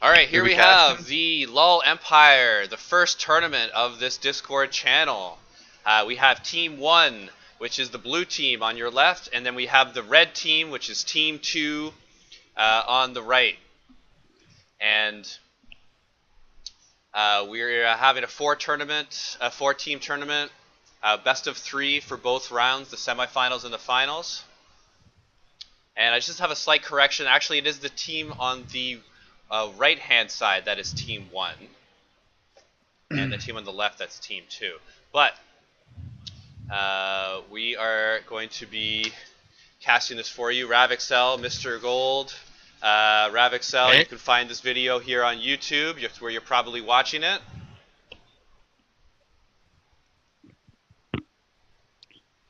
Alright, here Here we we casting. have the LoL Empire, the first tournament of this Discord channel. We have Team 1, which is the blue team on your left, and then we have the red team, which is Team 2 on the right. And we're having a four-team tournament, best of 3 for both rounds, the semifinals and the finals. And I just have a slight correction. Actually, it is the team on the right-hand side that is Team 1. And the team on the left, that's Team 2. But we are going to be casting this for you. RavExel, Mr. Gold. RavExel, Okay. you can find this video here on YouTube, where you're probably watching it.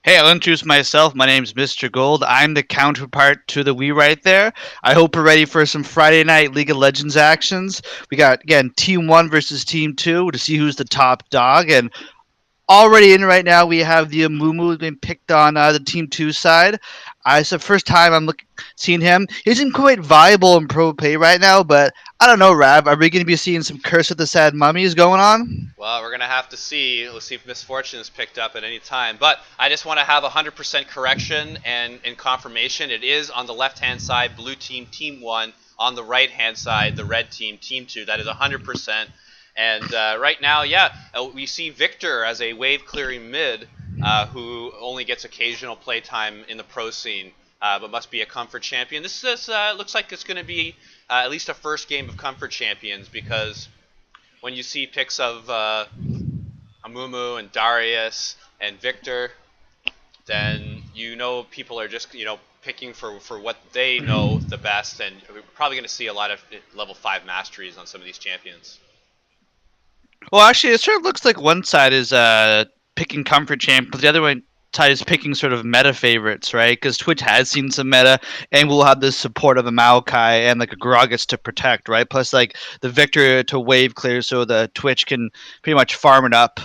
Hey, I'll introduce myself. My name's Mr. Gold. I'm the counterpart to the Wii right there. I hope we're ready for some Friday night League of Legends actions. We got, again, Team 1 versus Team 2 to see who's the top dog. And already in right now, we have the Amumu being picked on the Team 2 side. It's the first time I'm seeing him. He isn't quite viable in pro play right now, but I don't know, Rav. Are we going to be seeing some Curse of the Sad Mummies going on? Well, we're going to have to see. Let's see if Misfortune is picked up at any time. But I just want to have 100% correction and confirmation. It is on the left-hand side, blue team, Team 1. On the right-hand side, the red team, Team 2. That is 100%. And right now, yeah, we see Victor as a wave-clearing mid who only gets occasional playtime in the pro scene, but must be a comfort champion. This looks like it's going to be at least a first game of comfort champions, because when you see pics of Amumu and Darius and Victor, then you know people are just picking for what they know the best, and we're probably going to see a lot of level 5 masteries on some of these champions. Well, actually, it sort of looks like one side is picking comfort champ, but the other one side is picking sort of meta favorites, right? Because Twitch has seen some meta, and we'll have the support of a Maokai and like a Gragas to protect, right? Plus, like the Victor to wave clear, so the Twitch can pretty much farm it up.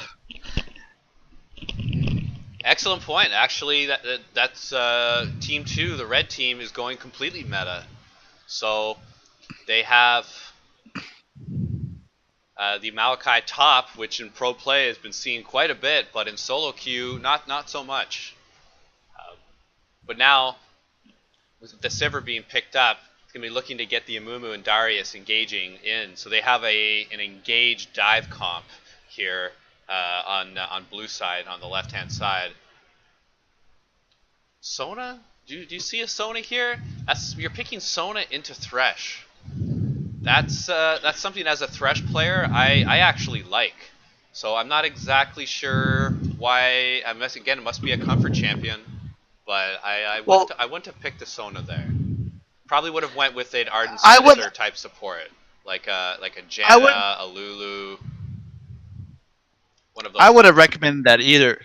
Excellent point. Actually, that's Team 2, the red team, is going completely meta. So they have the Maokai top, which in pro play has been seen quite a bit, but in solo queue, not so much. But now, with the Sivir being picked up, it's going to be looking to get the Amumu and Darius engaging in. So they have an engaged dive comp here on blue side, on the left-hand side. Sona? Do you see a Sona here? You're picking Sona into Thresh. That's something as a Thresh player I actually like. So I'm not exactly sure why. Again, it must be a comfort champion, but I wouldn't have picked the Sona there. Probably would have went with an Ardent I would Sinister type support, like a I would Janna, a Lulu, one of I those would have types. recommended that either,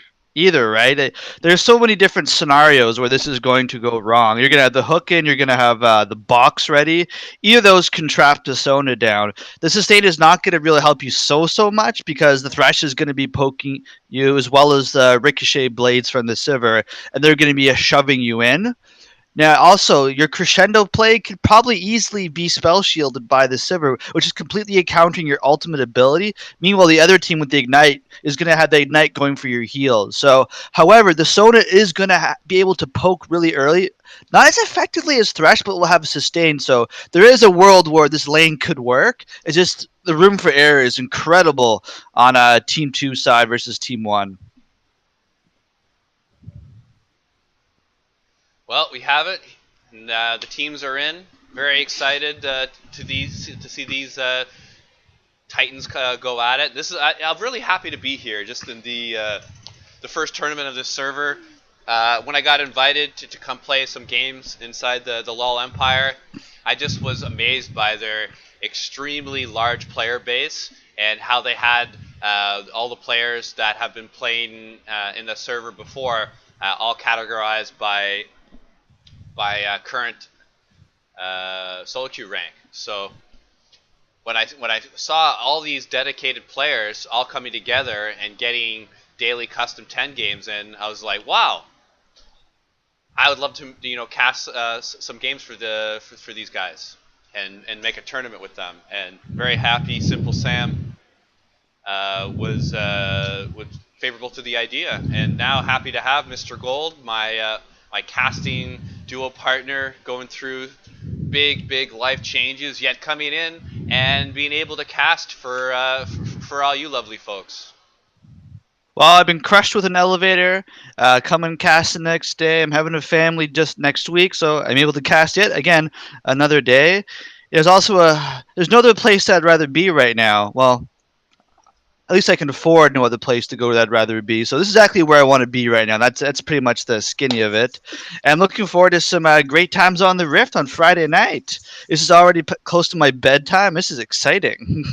right? There's so many different scenarios where this is going to go wrong. You're gonna have the hook in, you're gonna have the box ready. Either of those can trap the Sona down. The sustain is not gonna really help you so much because the Thresh is gonna be poking you as well as the ricochet blades from the Sivir, and they're gonna be shoving you in. Now, also, your crescendo play could probably easily be spell shielded by the Sivir, which is completely countering your ultimate ability. Meanwhile, the other team with the Ignite is going to have the Ignite going for your heals. So, however, the Sona is going to be able to poke really early. Not as effectively as Thresh, but will have sustain. So, there is a world where this lane could work. It's just the room for error is incredible on Team 2 side versus Team 1. Well, we have it. And, the teams are in. Very excited to see these Titans go at it. I'm really happy to be here, just in the first tournament of this server. When I got invited to come play some games inside the LoL Empire, I just was amazed by their extremely large player base and how they had all the players that have been playing in the server before, all categorized by current solo queue rank. So when I saw all these dedicated players all coming together and getting daily custom 10 games in, I was like, wow, I would love to cast some games for these guys and make a tournament with them. And very happy, Simple Sam was favorable to the idea, and now happy to have Mr. Gold, my casting duo partner, going through big life changes, yet coming in and being able to cast for all you lovely folks. Well, I've been crushed with an elevator. Coming cast the next day. I'm having a family just next week, so I'm able to cast yet again another day. There's no other place I'd rather be right now. Well, at least I can afford no other place to go that I'd rather be. So this is exactly where I want to be right now. That's pretty much the skinny of it. And I'm looking forward to some great times on the Rift on Friday night. This is already close to my bedtime. This is exciting.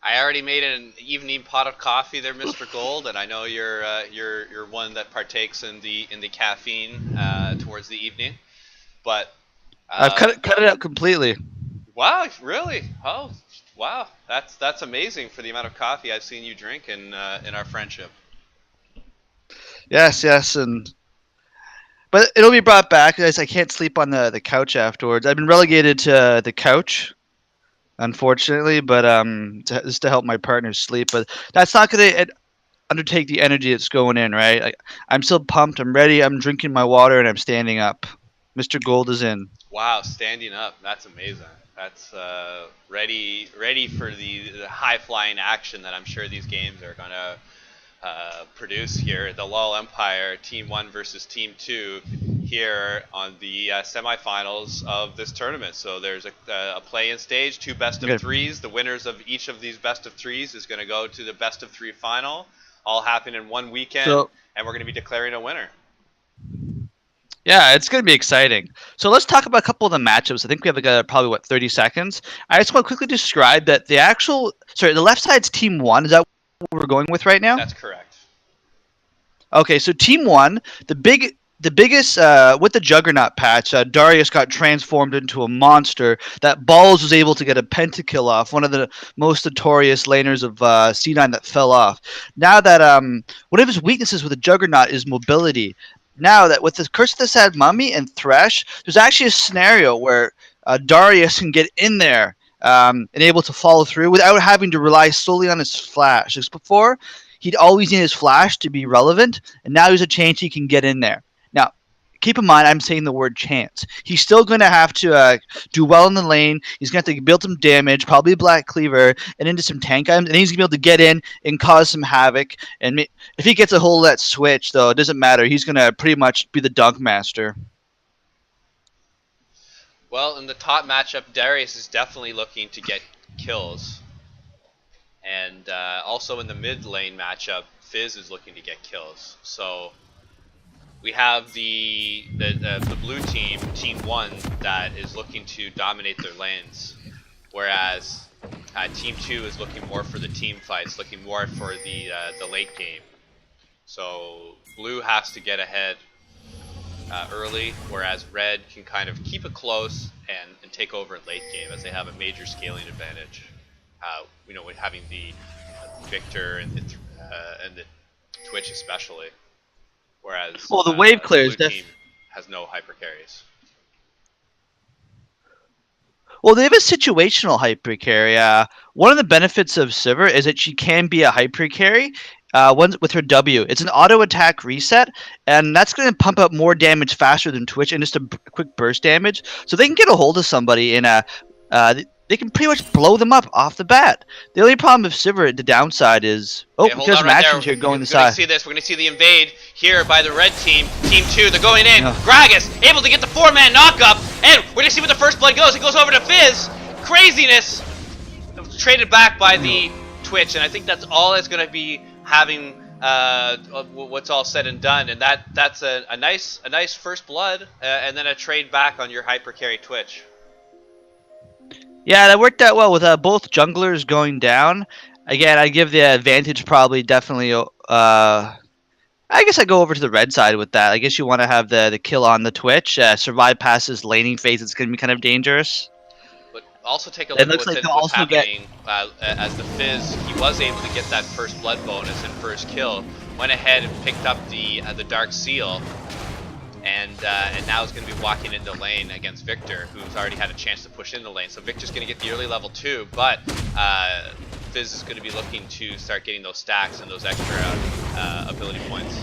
I already made an evening pot of coffee there, Mr. Gold, and I know you're one that partakes in the caffeine towards the evening. But I've cut it out completely. Wow, really? Oh, wow. That's amazing for the amount of coffee I've seen you drink in our friendship. Yes, but it'll be brought back as I can't sleep on the couch afterwards. I've been relegated to the couch, unfortunately, but just to help my partner sleep. But that's not going to undertake the energy that's going in, right? Like, I'm still pumped. I'm ready. I'm drinking my water and I'm standing up. Mr. Gold is in. Wow, standing up. That's amazing. That's ready for the high flying action that I'm sure these games are gonna produce here. The LoL Empire Team1 versus Team2 here on the semifinals of this tournament. So there's a play-in stage, 2 best-of-3s. The winners of each of these best-of-3s is going to go to the best-of-3 final, all happen in one weekend, and we're going to be declaring a winner. Yeah, it's going to be exciting. So let's talk about a couple of the matchups. I think we have probably 30 seconds. I just want to quickly describe that the left side's Team1. Is that what we're going with right now? That's correct. Okay, so Team1, the biggest with the Juggernaut patch, Darius got transformed into a monster that Balls was able to get a pentakill off, one of the most notorious laners of C9 that fell off. Now that one of his weaknesses with the Juggernaut is mobility. Now that with the Curse of the Sad Mummy and Thresh, there's actually a scenario where Darius can get in there and able to follow through without having to rely solely on his flash. Because before, he'd always need his flash to be relevant, and now there's a chance he can get in there. Now, keep in mind, I'm saying the word chance. He's still going to have to do well in the lane. He's going to have to build some damage, probably a Black Cleaver, and into some tank items, and he's going to be able to get in and cause some havoc. And if he gets a hold of that switch, though, it doesn't matter. He's going to pretty much be the dunk master. Well, in the top matchup, Darius is definitely looking to get kills. And also in the mid lane matchup, Fizz is looking to get kills. So we have the blue team, Team1, that is looking to dominate their lanes, whereas Team2 is looking more for the team fights, looking more for the late game. So blue has to get ahead early, whereas red can kind of keep it close and take over in late game, as they have a major scaling advantage. With having the Victor and the Twitch especially. Whereas the wave clears team has no hyper carries. Well, they have a situational hyper carry. One of the benefits of Sivir is that she can be a hyper carry with her W. It's an auto attack reset, and that's going to pump up more damage faster than Twitch and just a quick burst damage. So they can get a hold of somebody in they can pretty much blow them up off the bat. The only problem with Sivir, the downside is because Maction's here going the side. We're going to see the invade here by the red team, Team2. They're going in. Gragas able to get the 4-man knockup, and we're going to see where the first blood goes. It goes over to Fizz. Craziness. Traded back by the Twitch, and I think that's all it's going to be having what's all said and done. And that's a nice first blood, and then a trade back on your hyper carry Twitch. Yeah, that worked out well with both junglers going down. Again, I give the advantage definitely. I guess I go over to the red side with that. I guess you want to have the kill on the Twitch. Survive past his laning phase. It's going to be kind of dangerous. But also take a look at what's happening as the Fizz. He was able to get that first blood bonus and first kill. Went ahead and picked up the Dark Seal. and now is going to be walking into lane against Victor, who's already had a chance to push in the lane. So Victor's going to get the early level 2, but Fizz is going to be looking to start getting those stacks and those extra ability points.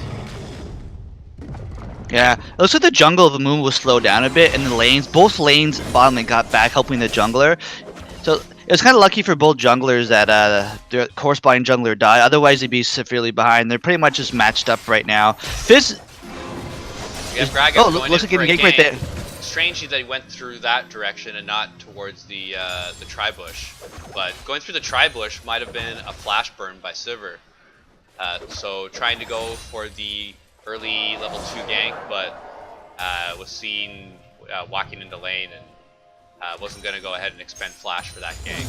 Yeah, it looks like the jungle of the Moon was slowed down a bit, and the lanes, both lanes bottom lane got back, helping the jungler. So it was kind of lucky for both junglers that their corresponding jungler died. Otherwise, they'd be severely behind. They're pretty much just matched up right now. Fizz. Looks like getting ganked right there. Strangely that he went through that direction and not towards the tri-bush. But going through the tri-bush might have been a flash burn by Sivir. So trying to go for the early level 2 gank, but was seen walking into lane and wasn't going to go ahead and expend flash for that gank.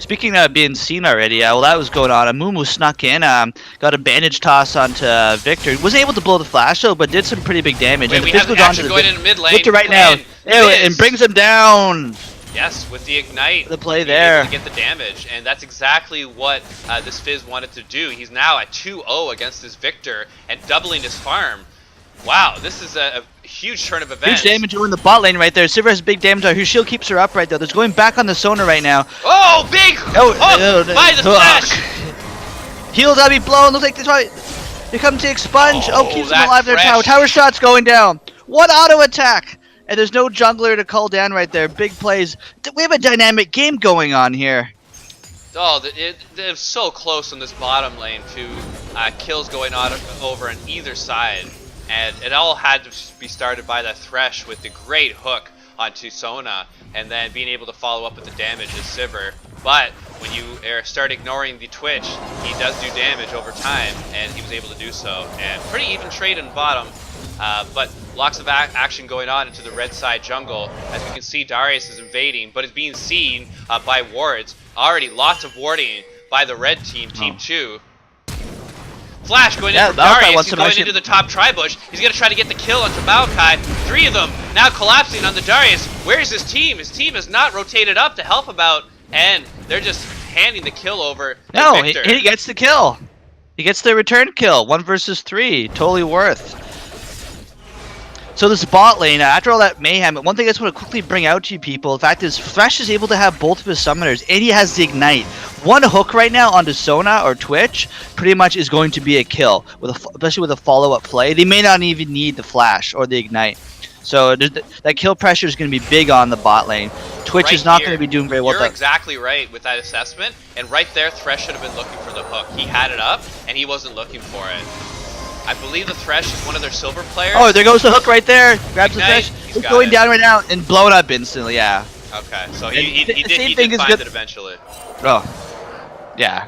Speaking of being seen already, while that was going on, Amumu snuck in, got a bandage toss onto Victor. Wasn't able to blow the flash though, but did some pretty big damage. Wait, and we have action going into mid lane. Victor right now, and brings him down. Yes, with the ignite, the play there to get the damage, and that's exactly what this Fizz wanted to do. He's now at 2-0 against this Victor and doubling his farm. Wow, this is a huge turn of events. Huge damage in the bot lane right there. Sivir has big damage on her. Her shield keeps her up right there. There's going back on the Sona right now. Oh, big hook by the flash. Heals out, be blown. Looks like this right. Here comes the expunge. Keeps them alive. Their tower. Tower shot's going down. One auto attack. And there's no jungler to call down right there. Big plays. We have a dynamic game going on here. Oh, they're so close on this bottom lane to kills going on over on either side. And it all had to be started by that Thresh with the great hook onto Sona, and then being able to follow up with the damage is Sivir. But when you start ignoring the Twitch, he does do damage over time, and he was able to do so. And pretty even trade in bottom, but lots of action going on into the red side jungle. As we can see, Darius is invading, but is being seen by wards. Already lots of warding by the red team, Team2. Flash going in from Darius, he's going into the top tri-bush. He's going to try to get the kill onto Maokai. 3 of them now collapsing on the Darius. Where is his team? His team has not rotated up to help him out, and they're just handing the kill over to Victor. He gets the kill. He gets the return kill. 1 versus 3. Totally worth. So this bot lane, after all that mayhem, one thing I just want to quickly bring out to you people, the fact is Thresh is able to have both of his summoners, and he has the ignite. One hook right now onto Sona or Twitch pretty much is going to be a kill, especially with a follow-up play. They may not even need the flash or the ignite. So that kill pressure is going to be big on the bot lane. Twitch is not going to be doing very well. You're exactly right with that assessment, and right there Thresh should have been looking for the hook. He had it up, and he wasn't looking for it. I believe the Thresh is one of their silver players. Oh, there goes the hook right there. Grabs the Thresh. He's going down right now and blown up instantly, yeah. Okay, so he did find it eventually. Oh, yeah.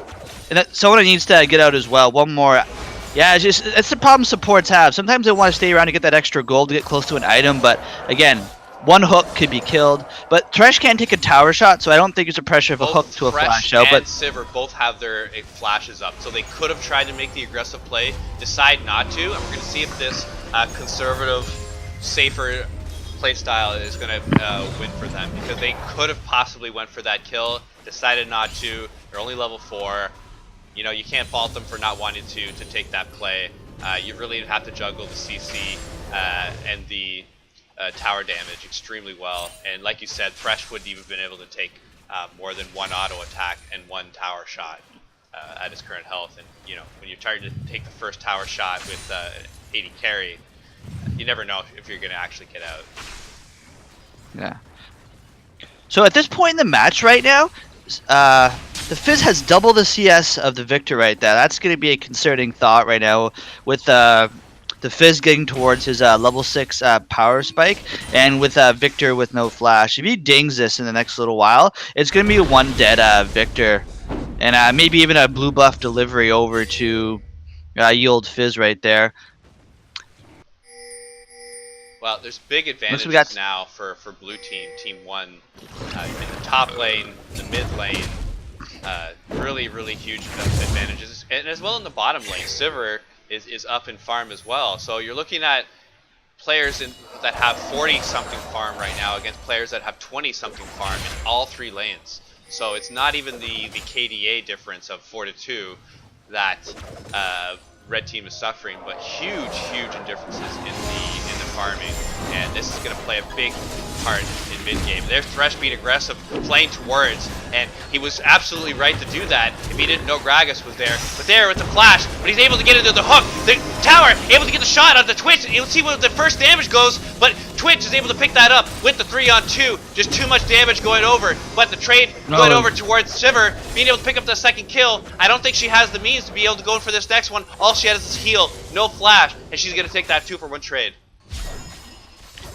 And Sona needs to get out as well. One more. Yeah, it's the problem supports have. Sometimes they want to stay around to get that extra gold to get close to an item, but again, one hook could be killed. But Thresh can't take a tower shot, so I don't think it's a pressure of a hook to a flash out. But Sivir both have their flashes up, so they could have tried to make the aggressive play, decide not to, and we're going to see if this conservative, safer playstyle is going to win for them, because they could have possibly went for that kill, decided not to. They're only level 4. You know, you can't fault them for not wanting to take that play. You really have to juggle the CC and the tower damage extremely well, and like you said, Thresh wouldn't even been able to take more than 1 auto attack and 1 tower shot at his current health. And you know, when you're trying to take the first tower shot with 80 carry, you never know if you're going to actually get out. Yeah. So at this point in the match right now, the Fizz has double the CS of the Victor right there. That's going to be a concerning thought right now with the Fizz getting towards his level 6 power spike, and with Victor with no flash. If he dings this in the next little while, it's going to be a 1 dead Victor. And maybe even a blue buff delivery over to yield Fizz right there. Well, there's big advantages now for blue team, Team1, in the top lane, the mid lane. Really huge advantages, and as well in the bottom lane. Sivir is up in farm as well, so you're looking at players that have 40-something farm right now against players that have 20-something farm in all 3 lanes. So it's not even the KDA difference of 4 to 2 that red team is suffering, but huge indifferences in the farming, and this is going to play a big part in mid game. There's Thresh being aggressive, playing towards, and he was absolutely right to do that if he didn't know Gragas was there. But there with the flash, but he's able to get into the hook. The tower able to get the shot on the Twitch. You'll see where the first damage goes, but Twitch is able to pick that up with the 3-on-2. Just too much damage going over, but the trade going over towards Sivir, being able to pick up the second kill. I don't think she has the means to be able to go for this next one. All she has is heal, no flash, and she's going to take that 2-for-1 trade.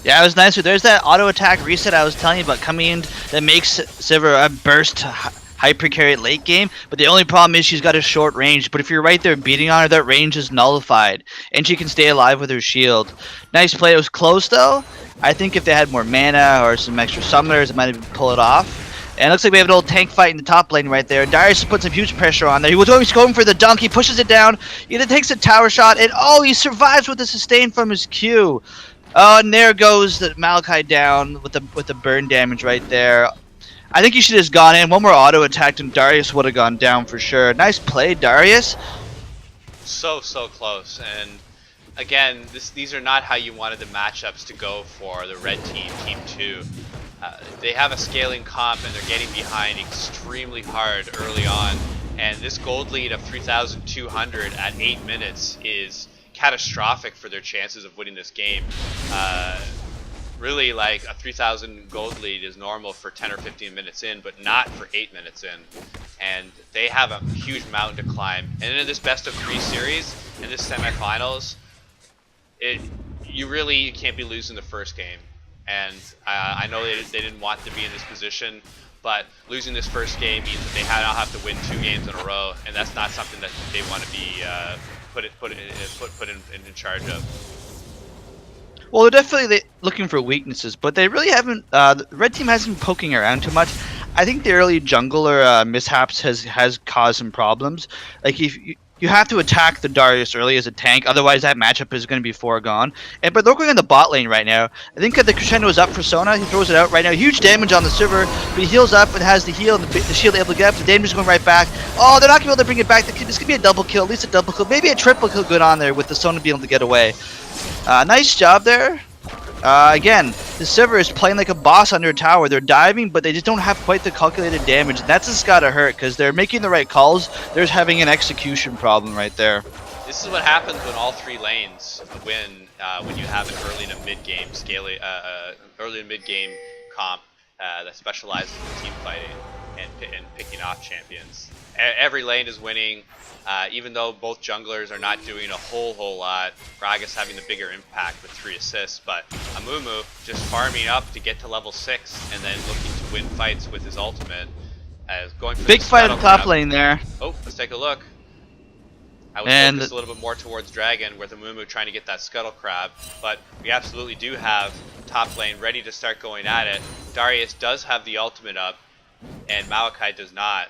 Yeah, it was nice. There's that auto attack reset I was telling you about coming in that makes Sivir a burst hyper carry late game, but the only problem is she's got a short range. But if you're right there beating on her, that range is nullified, and she can stay alive with her shield. Nice play. It was close though. I think if they had more mana or some extra summoners, it might have pulled it off. And it looks like we have an old tank fight in the top lane right there. Darius put some huge pressure on there. He was always going for the dunk. He pushes it down. He then takes a tower shot, and oh, he survives with the sustain from his Q. Oh, and there goes the Malachi down with the burn damage right there. I think he should have just gone in. One more auto attack and Darius would have gone down for sure. Nice play, Darius. So close. And again, these are not how you wanted the matchups to go for the red team, Team 2. They have a scaling comp and they're getting behind extremely hard early on. And this gold lead of 3,200 at 8 minutes is catastrophic for their chances of winning this game. Really, like a 3,000 gold lead is normal for 10 or 15 minutes in, but not for 8 minutes in. And they have a huge mountain to climb. And in this best of 3 series, in this semifinals, you can't be losing the first game. And I know they didn't want to be in this position, but losing this first game means that they now have to win 2 games in a row, and that's not something that they want to be put in charge of. Well, they're definitely looking for weaknesses, but they really haven't. The red team hasn't been poking around too much. I think the early jungler mishaps has caused some problems. Like if you have to attack the Darius early as a tank, otherwise that matchup is going to be foregone. But they're going in the bot lane right now. I think the crescendo is up for Sona. He throws it out right now. Huge damage on the Sivir, but he heals up and has the heal and the shield able to get up. The damage is going right back. Oh, they're not going to be able to bring it back. This could be a double kill, at least a double kill, maybe a triple kill good on there with the Sona being able to get away. Nice job there. Again, the Sivir is playing like a boss under a tower. They're diving, but they just don't have quite the calculated damage. And that's just gotta hurt because they're making the right calls. They're having an execution problem right there. This is what happens when all 3 lanes win. When you have an early to mid game early to mid game comp that specializes in team fighting and picking off champions. Every lane is winning. Even though both junglers are not doing a whole lot, Gragas having the bigger impact with 3 assists, but Amumu just farming up to get to level 6 and then looking to win fights with his ultimate. Going for big fight in top lane there. Oh, let's take a look. I was focused a little bit more towards Dragon with Amumu trying to get that scuttle crab, but we absolutely do have top lane ready to start going at it. Darius does have the ultimate up, and Malachi does not.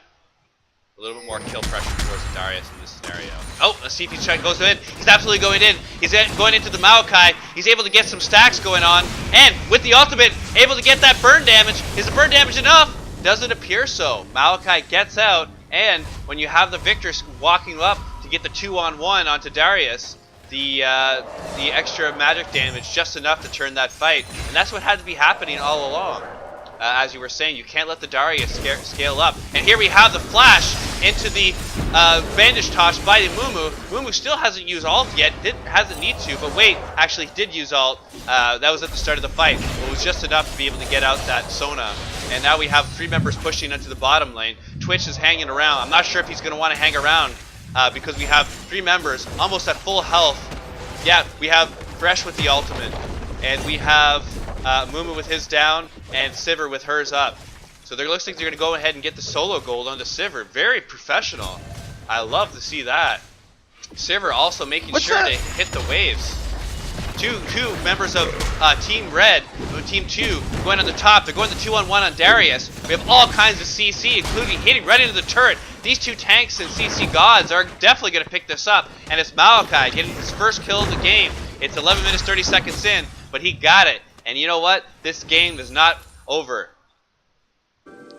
A little bit more kill pressure towards Darius in this scenario. Oh, let's see if he goes in. He's absolutely going in. He's going into the Malachi. He's able to get some stacks going on. And with the ultimate, able to get that burn damage. Is the burn damage enough? Doesn't appear so. Malachi gets out. And when you have the Victors walking up to get the 2-on-1 onto Darius, the extra magic damage just enough to turn that fight. And that's what had to be happening all along. As you were saying, you can't let the Darius scale up. And here we have the flash into the bandage toss by the Mumu. Mumu still hasn't used ult yet, hasn't need to, but wait, actually did use ult. That was at the start of the fight. It was just enough to be able to get out that Sona. And now we have 3 members pushing into the bottom lane. Twitch is hanging around. I'm not sure if he's going to want to hang around because we have 3 members almost at full health. Yeah, we have Thresh with the ultimate. And we have Mumu with his down, and Sivir with hers up. So there looks like they're going to go ahead and get the solo gold onto Sivir. Very professional. I love to see that. Sivir also making sure to hit the waves. Two members of Team Red, Team 2, going on the top. They're going the 2-on-1 on Darius. We have all kinds of CC, including hitting right into the turret. These 2 tanks and CC gods are definitely going to pick this up. And it's Malachi getting his first kill of the game. It's 11 minutes 30 seconds in, but he got it. And you know what? This game is not over.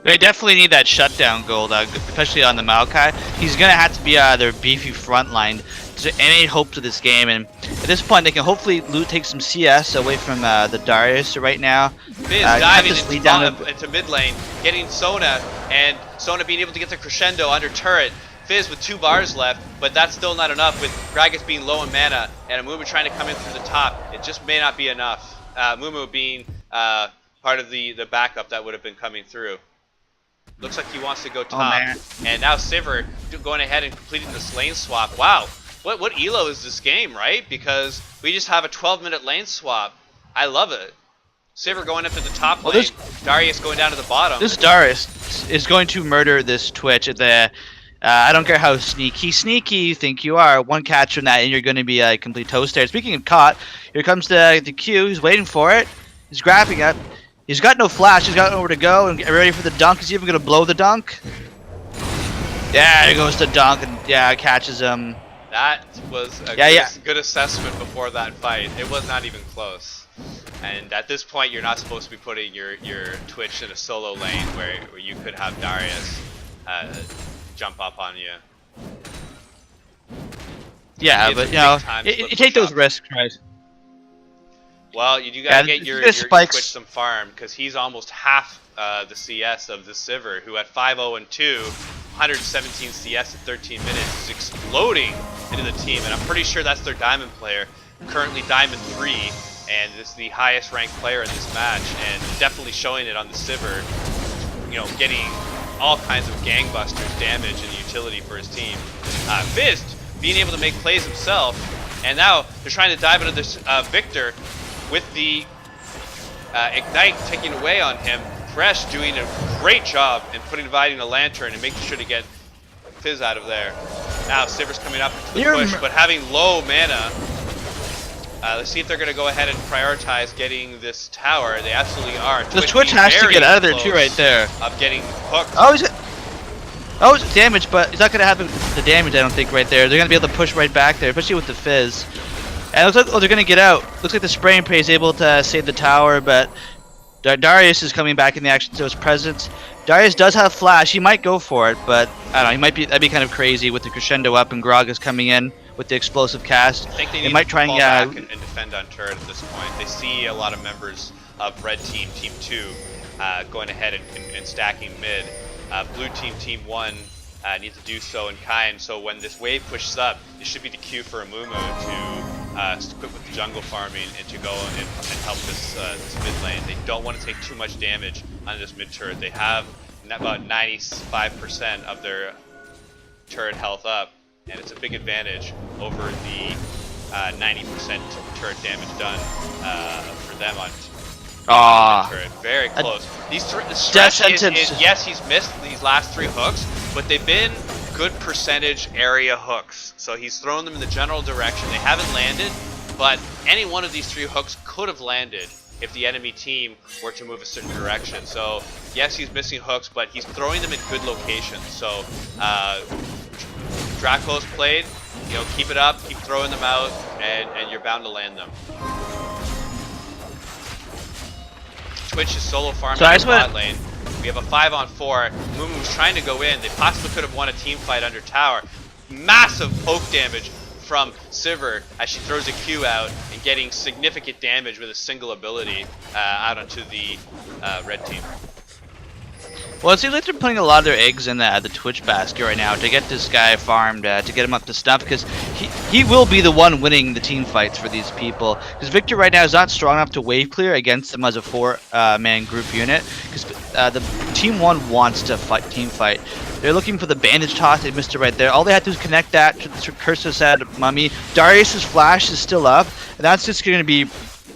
They definitely need that shutdown gold, especially on the Maokai. He's going to have to be their beefy front line to any hopes of this game. And at this point, they can hopefully take some CS away from the Darius right now. Fizz diving into mid lane, getting Sona, and Sona being able to get the crescendo under turret. Fizz with 2 bars left, but that's still not enough with Gragas being low in mana and Amumu trying to come in through the top. It just may not be enough. Amumu being part of the backup that would have been coming through. Looks like he wants to go top. And now Sivir going ahead and completing this lane swap. Wow, what elo is this game, right? Because we just have a 12-minute lane swap. I love it. Sivir going up to the top lane, Darius going down to the bottom. This Darius is going to murder this Twitch at the... I don't care how sneaky you think you are. One catch from that and you're going to be a complete toast there. Speaking of caught, here comes the Q. He's waiting for it. He's grabbing it. He's got no flash. He's got nowhere to go and get ready for the dunk. Is he even going to blow the dunk? Yeah, there goes the dunk and yeah, catches him. That was a good assessment before that fight. It was not even close. And at this point, you're not supposed to be putting your Twitch in a solo lane where you could have Darius jump up on you. Yeah, but you know, you take those risks, right? Well, you gotta get your Twitch some farm because he's almost half the CS of the Sivir, who at 5-0-2, 117 CS in 13 minutes, is exploding into the team, and I'm pretty sure that's their Diamond player, currently Diamond 3, and is the highest ranked player in this match, and definitely showing it on the Sivir, you know, getting all kinds of gangbusters damage and utility for his team. Fist being able to make plays himself, and now they're trying to dive into this Victor with the Ignite taking away on him. Fresh doing a great job in dividing the lantern and making sure to get Fizz out of there. Now Sivir's coming up into the push, but having low mana. Let's see if they're going to go ahead and prioritize getting this tower. They absolutely are. The Twitch has to get out of there too, right there. Of getting hooked. Oh, it's damage, but he's not going to have the damage, I don't think, right there. They're going to be able to push right back there, especially with the Fizz. And it looks like they're going to get out. Looks like the Spray and Pray is able to save the tower, but Darius is coming back in the action, so his presence. Darius does have flash. He might go for it, but I don't know. That'd be kind of crazy with the crescendo up and Gragas coming in with the explosive cast. I think they might try and back and defend on turret at this point. They see a lot of members of Red Team, Team 2, going ahead and stacking mid. Blue Team, Team 1 needs to do so in kind. So when this wave pushes up, it should be the cue for Amumu to quit with the jungle farming and to go and help this mid lane. They don't want to take too much damage on this mid turret. They have about 95% of their turret health up, and it's a big advantage over the 90% turret damage done for them on turret. Very close. Yes, he's missed these last 3 hooks, but they've been good percentage area hooks. So he's thrown them in the general direction. They haven't landed, but any one of these 3 hooks could have landed if the enemy team were to move a certain direction. So yes, he's missing hooks, but he's throwing them in good locations. So Draco's played, you know, keep it up, keep throwing them out, and you're bound to land them. Twitch is solo farming in the bot lane. We have a 5-on-4. Mumu's trying to go in. They possibly could have won a team fight under tower. Massive poke damage from Sivir as she throws a Q out and getting significant damage with a single ability out onto the red team. Well, it seems like they're putting a lot of their eggs in the Twitch basket right now to get this guy farmed, to get him up to snuff, because he will be the one winning the team fights for these people. Because Victor right now is not strong enough to wave clear against them as a 4-man group unit, because the Team 1 wants to team fight. They're looking for the bandage toss. They missed it right there. All they had to do is connect that to the Curse of Sad Mummy. Darius's flash is still up, and that's just going to be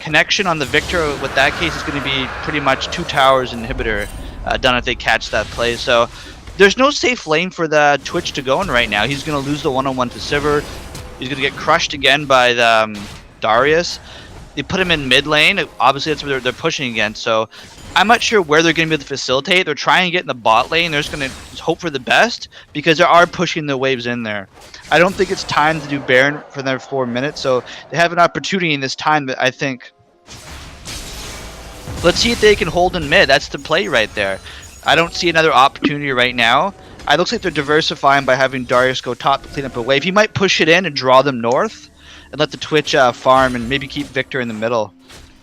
connection on the Victor. With that case, it's going to be pretty much 2 towers inhibitor done if they catch that play. So there's no safe lane for the Twitch to go in right now. He's going to lose the 1-on-1 to Sivir. He's going to get crushed again by the Darius. They put him in mid lane. Obviously, that's what they're pushing against. So I'm not sure where they're going to be able to facilitate. They're trying to get in the bot lane. They're just going to hope for the best because they are pushing the waves in there. I don't think it's time to do Baron for their 4 minutes. So they have an opportunity in this time that I think... Let's see if they can hold in mid. That's the play right there. I don't see another opportunity right now. It looks like they're diversifying by having Darius go top to clean up a wave. He might push it in and draw them north and let the Twitch farm and maybe keep Victor in the middle.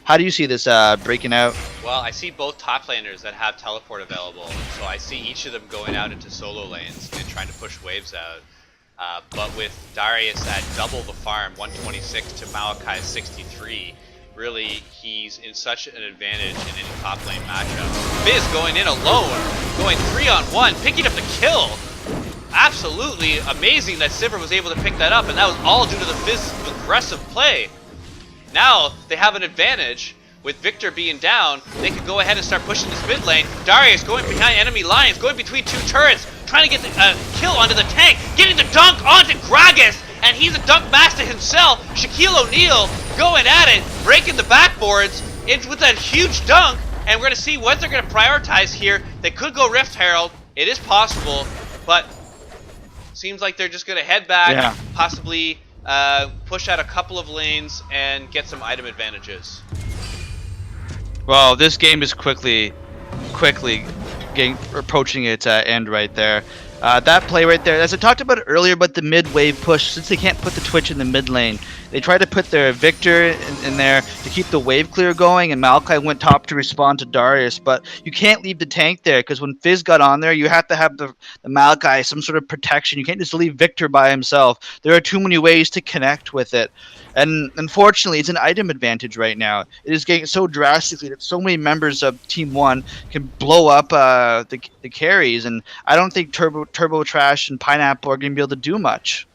How do you see this breaking out? Well, I see both top laners that have teleport available, so I see each of them going out into solo lanes and trying to push waves out. But with Darius at double the farm, 126 to Malachi's 63, really he's in such an advantage in any top lane matchup. Fizz going in alone, going 3-on-1, picking up the kill. Absolutely amazing that Sivir was able to pick that up, and that was all due to the Fizz aggressive play. Now they have an advantage. With Victor being down, they can go ahead and start pushing this mid lane. Darius going behind enemy lines, going between two turrets, trying to get the kill onto the tank, getting the dunk onto Gragas, and he's a dunk master himself. Shaquille O'Neal going at it, breaking the backboards with that huge dunk, and we're going to see what they're going to prioritize here. They could go Rift Herald. It is possible, but seems like they're just going to head back, possibly push out a couple of lanes and get some item advantages. Well, this game is quickly approaching its end right there. That play right there, as I talked about earlier about the mid wave push, since they can't put the Twitch in the mid lane, they try to put their Victor in there to keep the wave clear going, and Malachi went top to respond to Darius, but you can't leave the tank there, because when Fizz got on there, you have to have the Malachi, some sort of protection. You can't just leave Victor by himself. There are too many ways to connect with it. And unfortunately, it's an item advantage right now. It is getting so drastically that so many members of Team 1 can blow up the carries, and I don't think Turbo Trash and Pineapple are going to be able to do much.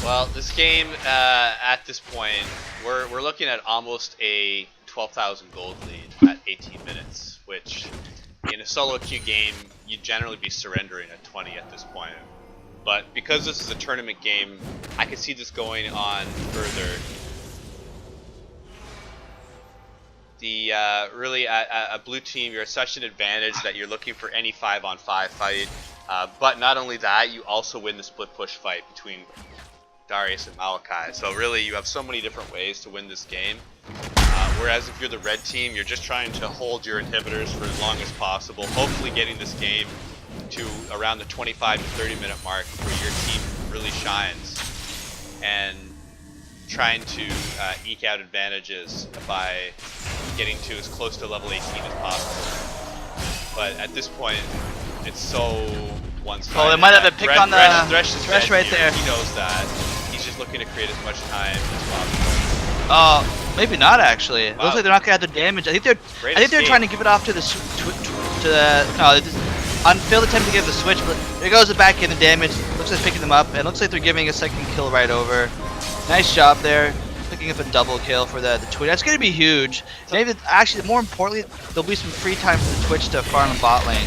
Well, this game, at this point, we're looking at almost a 12,000 gold lead at 18 minutes, which in a solo queue game, you'd generally be surrendering at 20 at this point. But because this is a tournament game, I could see this going on further. Really, a blue team, you're at such an advantage that you're looking for any 5-on-5 fight. But not only that, you also win the split push fight between Darius and Malachi. So really, you have so many different ways to win this game. Whereas if you're the red team, you're just trying to hold your inhibitors for as long as possible, hopefully getting this game to around the 25 to 30 minute mark where your team really shines, and trying to eke out advantages by getting to as close to level 18 as possible. But at this point, it's so one-sided. Oh, they might have a pick on the Thresh right there. He knows that. He's just looking to create as much time as possible. Maybe not actually. It looks like they're not gonna have the damage. I think they're trying to give it off to the unfailed attempt to give the switch, but there goes the back end of damage. Looks like picking them up, and it looks like they're giving a second kill right over. Nice job there, picking up a double kill for the Twitch. That's going to be huge. Maybe actually, more importantly, there'll be some free time for the Twitch to farm the bot lane.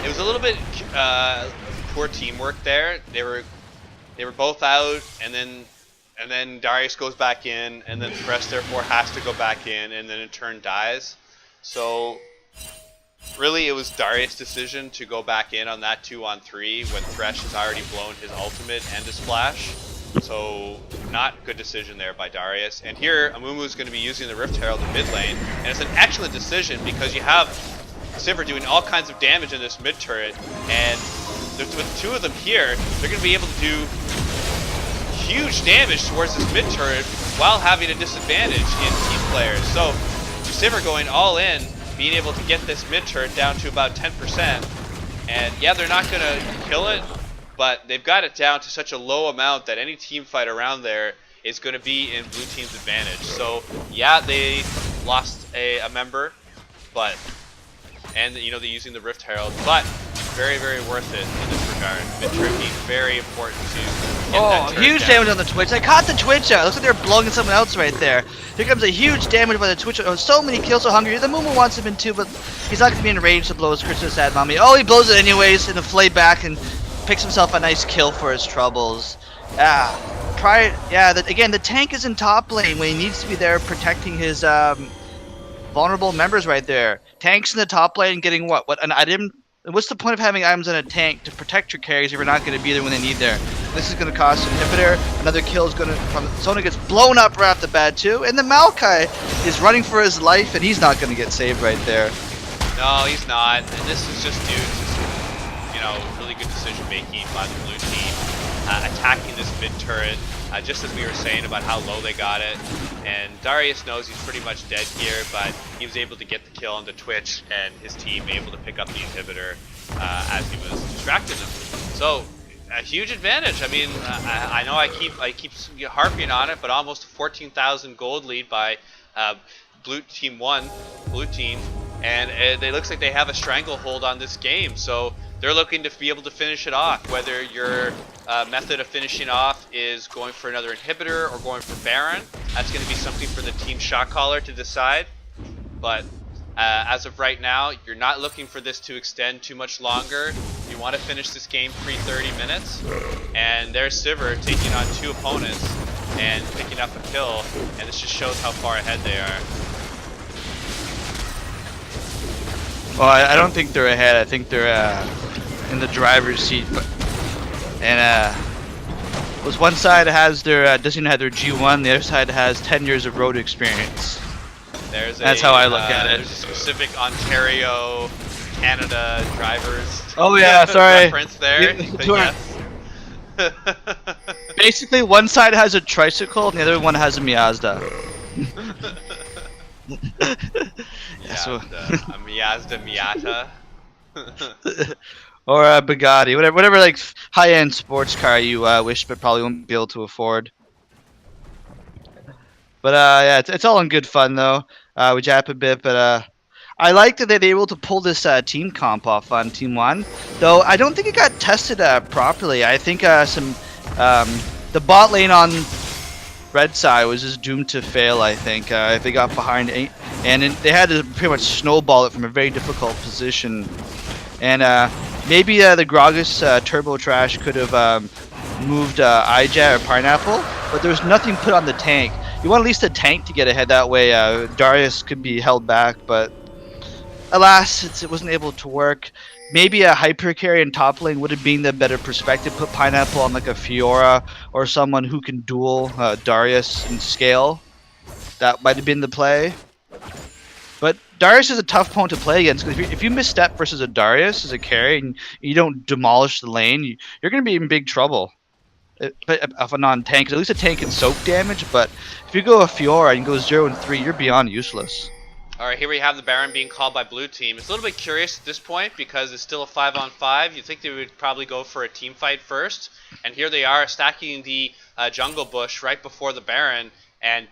It was a little bit poor teamwork there. They were both out, and then Darius goes back in, and then Thresh therefore has to go back in, and then in turn dies. So really, it was Darius' decision to go back in on that 2-on-3 when Thresh has already blown his ultimate and his splash. So, not good decision there by Darius. And here, Amumu is going to be using the Rift Herald in mid lane, and it's an excellent decision because you have Sivir doing all kinds of damage in this mid turret, and with two of them here, they're going to be able to do huge damage towards this mid turret while having a disadvantage in team players. So, Sivir going all in, being able to get this mid turret down to about 10%, and yeah, they're not going to kill it, but they've got it down to such a low amount that any team fight around there is going to be in blue team's advantage. So yeah, they lost a member, but they're using the Rift Herald, but very, very worth it in this regard. Mid-turret being very important to get that turret huge down. damage on the Twitch. I caught the Twitch out. Looks like they're blowing someone else right there. Here comes a huge damage by the Twitch. Oh, so many kills, so hungry. The Mumu wants him in too, but he's not going to be in range to blow his Christmas sad mommy. Oh, he blows it anyways in a flay back and picks himself a nice kill for his troubles. Again, the tank is in top lane when he needs to be there protecting his vulnerable members right there. Tank's in the top lane getting what an item. What's the point of having items in a tank to protect your carries if you're not going to be there when they need there? This is going to cost an inhibitor. Another kill is going to from Sona gets blown up right off the bat too, and then Malachi is running for his life, and he's not going to get saved right there. No, he's not. And this is just due to some, really good decision making by the blue team, attacking this mid turret, just as we were saying about how low they got it. And Darius knows he's pretty much dead here, but he was able to get the kill on the Twitch, and his team able to pick up the inhibitor as he was distracting them. So a huge advantage. I mean, I know I keep harping on it, but almost a 14,000 gold lead by blue team, and it looks like they have a stranglehold on this game. So they're looking to be able to finish it off. Whether your method of finishing off is going for another inhibitor or going for Baron, that's going to be something for the team shot caller to decide. But as of right now, you're not looking for this to extend too much longer. You want to finish this game pre-30 minutes. And there's Sivir taking on 2 opponents and picking up a kill. And this just shows how far ahead they are. Well, I don't think they're ahead. I think they're in the driver's seat. And was one side has their doesn't have their G1, the other side has 10 years of road experience. That's how I look at it. There's a specific Ontario, Canada drivers. Oh yeah, sorry. Reference there. Yes. Basically, one side has a tricycle and the other one has a Miazda. Yeah, so a Miazda Miata. Or a Bugatti, whatever like high-end sports car you wish but probably won't be able to afford. But yeah, it's all in good fun though. We jap a bit, but I like that they're able to pull this team comp off on Team1. Though I don't think it got tested properly. I think the bot lane on red side was just doomed to fail. I think if they got behind, and they had to pretty much snowball it from a very difficult position. And maybe the Gragas Turbo Trash could have moved iJet or Pineapple, but there was nothing put on the tank. You want at least a tank to get ahead, that way Darius could be held back, but alas, it wasn't able to work. Maybe a hyper carry in top lane would have been the better perspective. Put Pineapple on like a Fiora or someone who can duel Darius in scale. That might have been the play. But Darius is a tough opponent to play against, because if you misstep versus a Darius as a carry and you don't demolish the lane, you're going to be in big trouble. Of a non-tank, at least a tank can soak damage, but if you go a Fiora and go 0 and 3, you're beyond useless. Alright, here we have the Baron being called by blue team. It's a little bit curious at this point because it's still a 5-on-5. You'd think they would probably go for a team fight first. And here they are stacking the jungle bush right before the Baron. And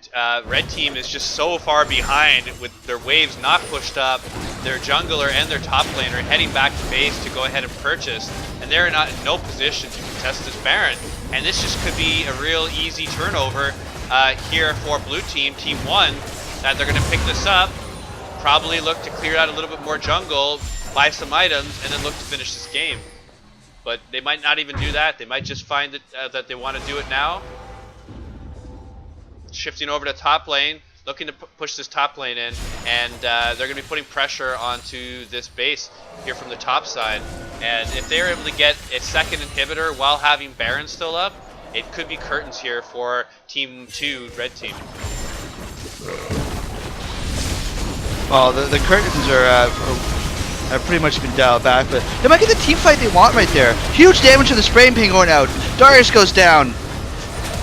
red team is just so far behind with their waves not pushed up. Their jungler and their top laner heading back to base to go ahead and purchase. And they're not in no position to contest this Baron. And this just could be a real easy turnover here for blue team, Team1, that they're going to pick this up. Probably look to clear out a little bit more jungle, buy some items, and then look to finish this game. But they might not even do that. They might just find that they want to do it now. Shifting over to top lane, looking to push this top lane in, and they're going to be putting pressure onto this base here from the top side. And if they're able to get a second inhibitor while having Baron still up, it could be curtains here for Team 2, red team. Well, the curtains are have pretty much been dialed back, but they might get the team fight they want right there. Huge damage to the spraying paint going out. Darius goes down.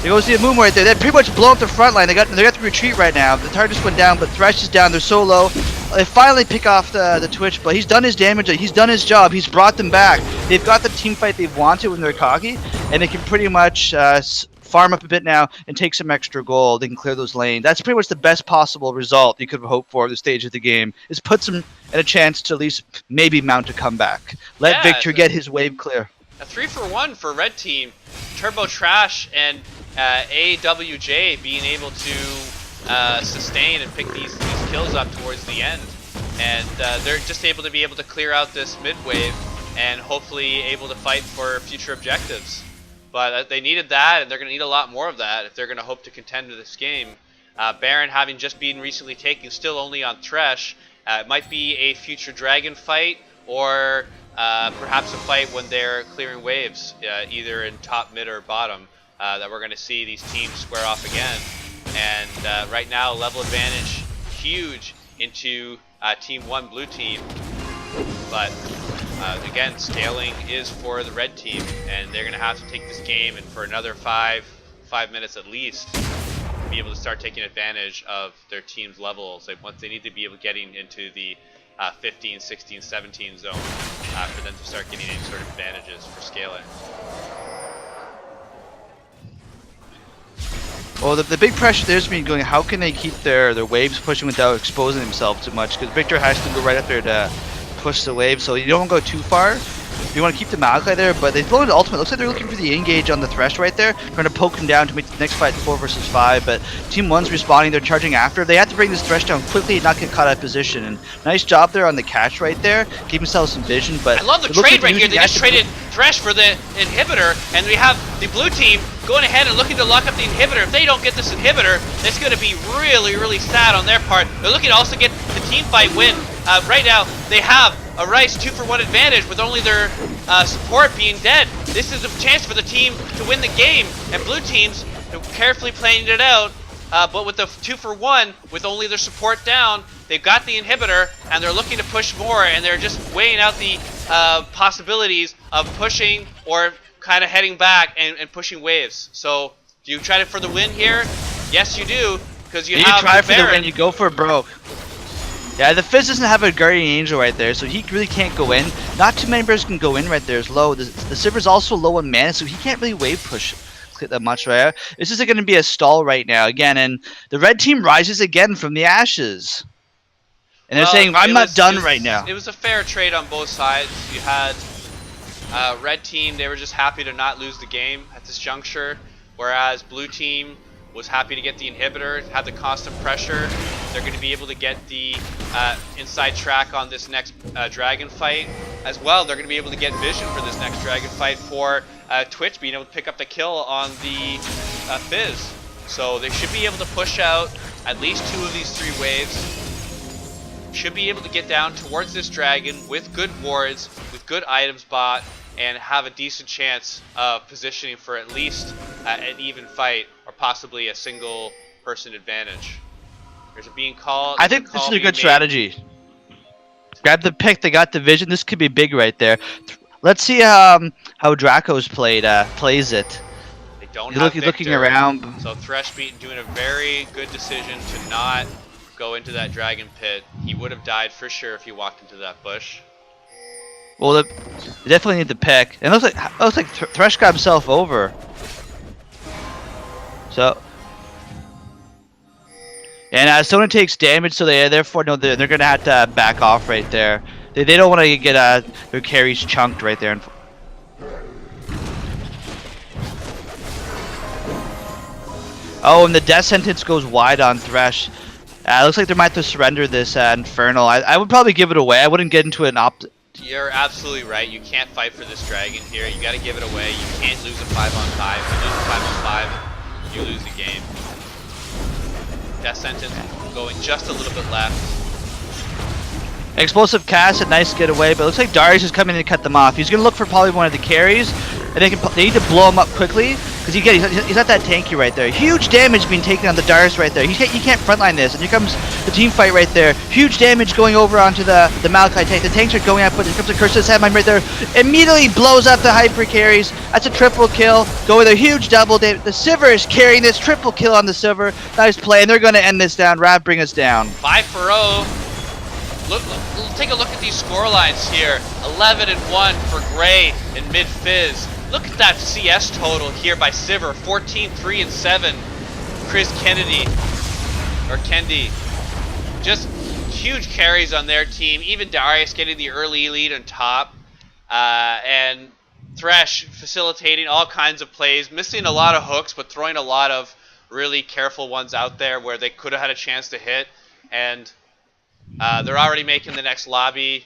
There goes the Amumu right there. They pretty much blow up the front line. They got to retreat right now. The Tar just went down, but Thresh is down. They're so low. They finally pick off the Twitch, but he's done his damage. He's done his job. He's brought them back. They've got the team fight they've wanted when they're cocky, and they can pretty much farm up a bit now and take some extra gold and clear those lanes. That's pretty much the best possible result you could have hoped for at the stage of the game, is put them in a chance to at least maybe mount a comeback. Let Victor get his wave clear. A 3-for-1 for red team. Turbo Trash and AWJ being able to sustain and pick these kills up towards the end. And they're just able to clear out this mid wave and hopefully able to fight for future objectives. But they needed that, and they're going to need a lot more of that if they're going to hope to contend with this game. Baron having just been recently taken, still only on Thresh. It might be a future dragon fight, or perhaps a fight when they're clearing waves, either in top, mid, or bottom, that we're going to see these teams square off again. And right now, level advantage huge into Team 1 blue team. But again, scaling is for the red team, and they're going to have to take this game and for another five minutes at least be able to start taking advantage of their team's levels. Once they need to be able getting into the 15, 16, 17 zone for them to start getting any sort of advantages for scaling. Well, the big pressure there's been going, how can they keep their waves pushing without exposing themselves too much? Because Victor has to go right up there to push the wave, so you don't go too far. You want to keep the Malachi there, but they've blown the ultimate. Looks like they're looking for the engage on the Thresh right there, trying to poke him down to make the next fight 4 versus 5. But Team 1's responding, they're charging after. They have to bring this Thresh down quickly and not get caught out of position. And nice job there on the catch right there, keep themselves some vision. But I love the trade right here. They just traded Thresh for the inhibitor, and we have the blue team going ahead and looking to lock up the inhibitor. If they don't get this inhibitor, it's going to be really, really sad on their part. They're looking to also get the team fight win. Right now, they have a Rice 2-for-1 advantage with only their support being dead. This is a chance for the team to win the game, and blue teams carefully playing it out. But with the 2-for-1, with only their support down, they've got the inhibitor, and they're looking to push more, and they're just weighing out the possibilities of pushing or kind of heading back and pushing waves. So, do you try for the win here? Yes, you do, because you have try for Baron. the win, you go for broke. Yeah, the Fizz doesn't have a Guardian Angel right there, so he really can't go in. Not too many bears can go in right there. It's low. The Sivir's also low on mana, so he can't really wave push that much right there. This is going to be a stall right now again, and the red team rises again from the ashes. And they're saying, I'm not done right now. It was a fair trade on both sides. You had red team, they were just happy to not lose the game at this juncture, whereas blue team was happy to get the inhibitor, had the constant pressure. They're going to be able to get the inside track on this next dragon fight as well. They're going to be able to get vision for this next dragon fight for Twitch being able to pick up the kill on the Fizz. So they should be able to push out at least 2 of these 3 waves. Should be able to get down towards this dragon with good wards, with good items bought, and have a decent chance of positioning for at least an even fight or possibly a single person advantage. There's a being called. I think this is a good strategy. Grab the pick, they got the vision. This could be big right there. Let's see how Draco's plays it. They don't He's have looking around. So Thresh doing a very good decision to not go into that dragon pit. He would have died for sure if he walked into that bush. Well, they definitely need the pick. And it looks like Thresh got himself over. So, and Sona takes damage, so therefore they're gonna have to back off right there. They don't want to get their carries chunked right there. Oh, and the death sentence goes wide on Thresh. Looks like they might have to surrender this Infernal. I would probably give it away. I wouldn't get into an You're absolutely right. You can't fight for this dragon here. You got to give it away. You can't lose a 5-on-5. If you lose a 5-on-5, you lose the game. Death sentence going just a little bit left. Explosive cast, a nice getaway, but it looks like Darius is coming in to cut them off. He's going to look for probably one of the carries, and they need to blow him up quickly, because he's not that tanky right there. Huge damage being taken on the Darius right there. He can't frontline this, and here comes the team fight right there. Huge damage going over onto the Malachi tank. The tanks are going up, but here comes the Curse of the Headmine right there. Immediately blows up the hyper carries. That's a triple kill. Go with a huge double damage. The Sivir is carrying this triple kill on the Sivir. Nice play, and they're going to end this down. Rav, bring us down. 5-0. Look, take a look at these score lines here. 11-1 for Gray and Mid Fizz. Look at that CS total here by Sivir. 14-3-7. Chris Kennedy or Kendi. Just huge carries on their team. Even Darius getting the early lead on top, and Thresh facilitating all kinds of plays, missing a lot of hooks, but throwing a lot of really careful ones out there where they could have had a chance to hit. And they're already making the next lobby.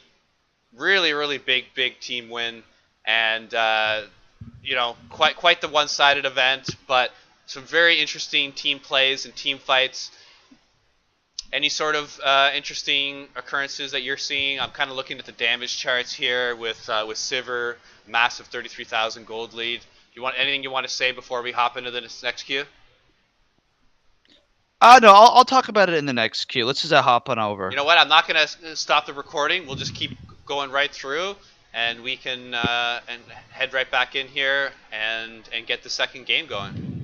Really, really big team win, and you know, quite the one-sided event, but some very interesting team plays and team fights. Any sort of interesting occurrences that you're seeing? I'm kind of looking at the damage charts here with Sivir, massive 33,000 gold lead. Do you want anything you want to say before we hop into the next queue? No, I'll talk about it in the next queue. Let's just hop on over. You know what? I'm not going to stop the recording. We'll just keep going right through, and we can and head right back in here and get the second game going.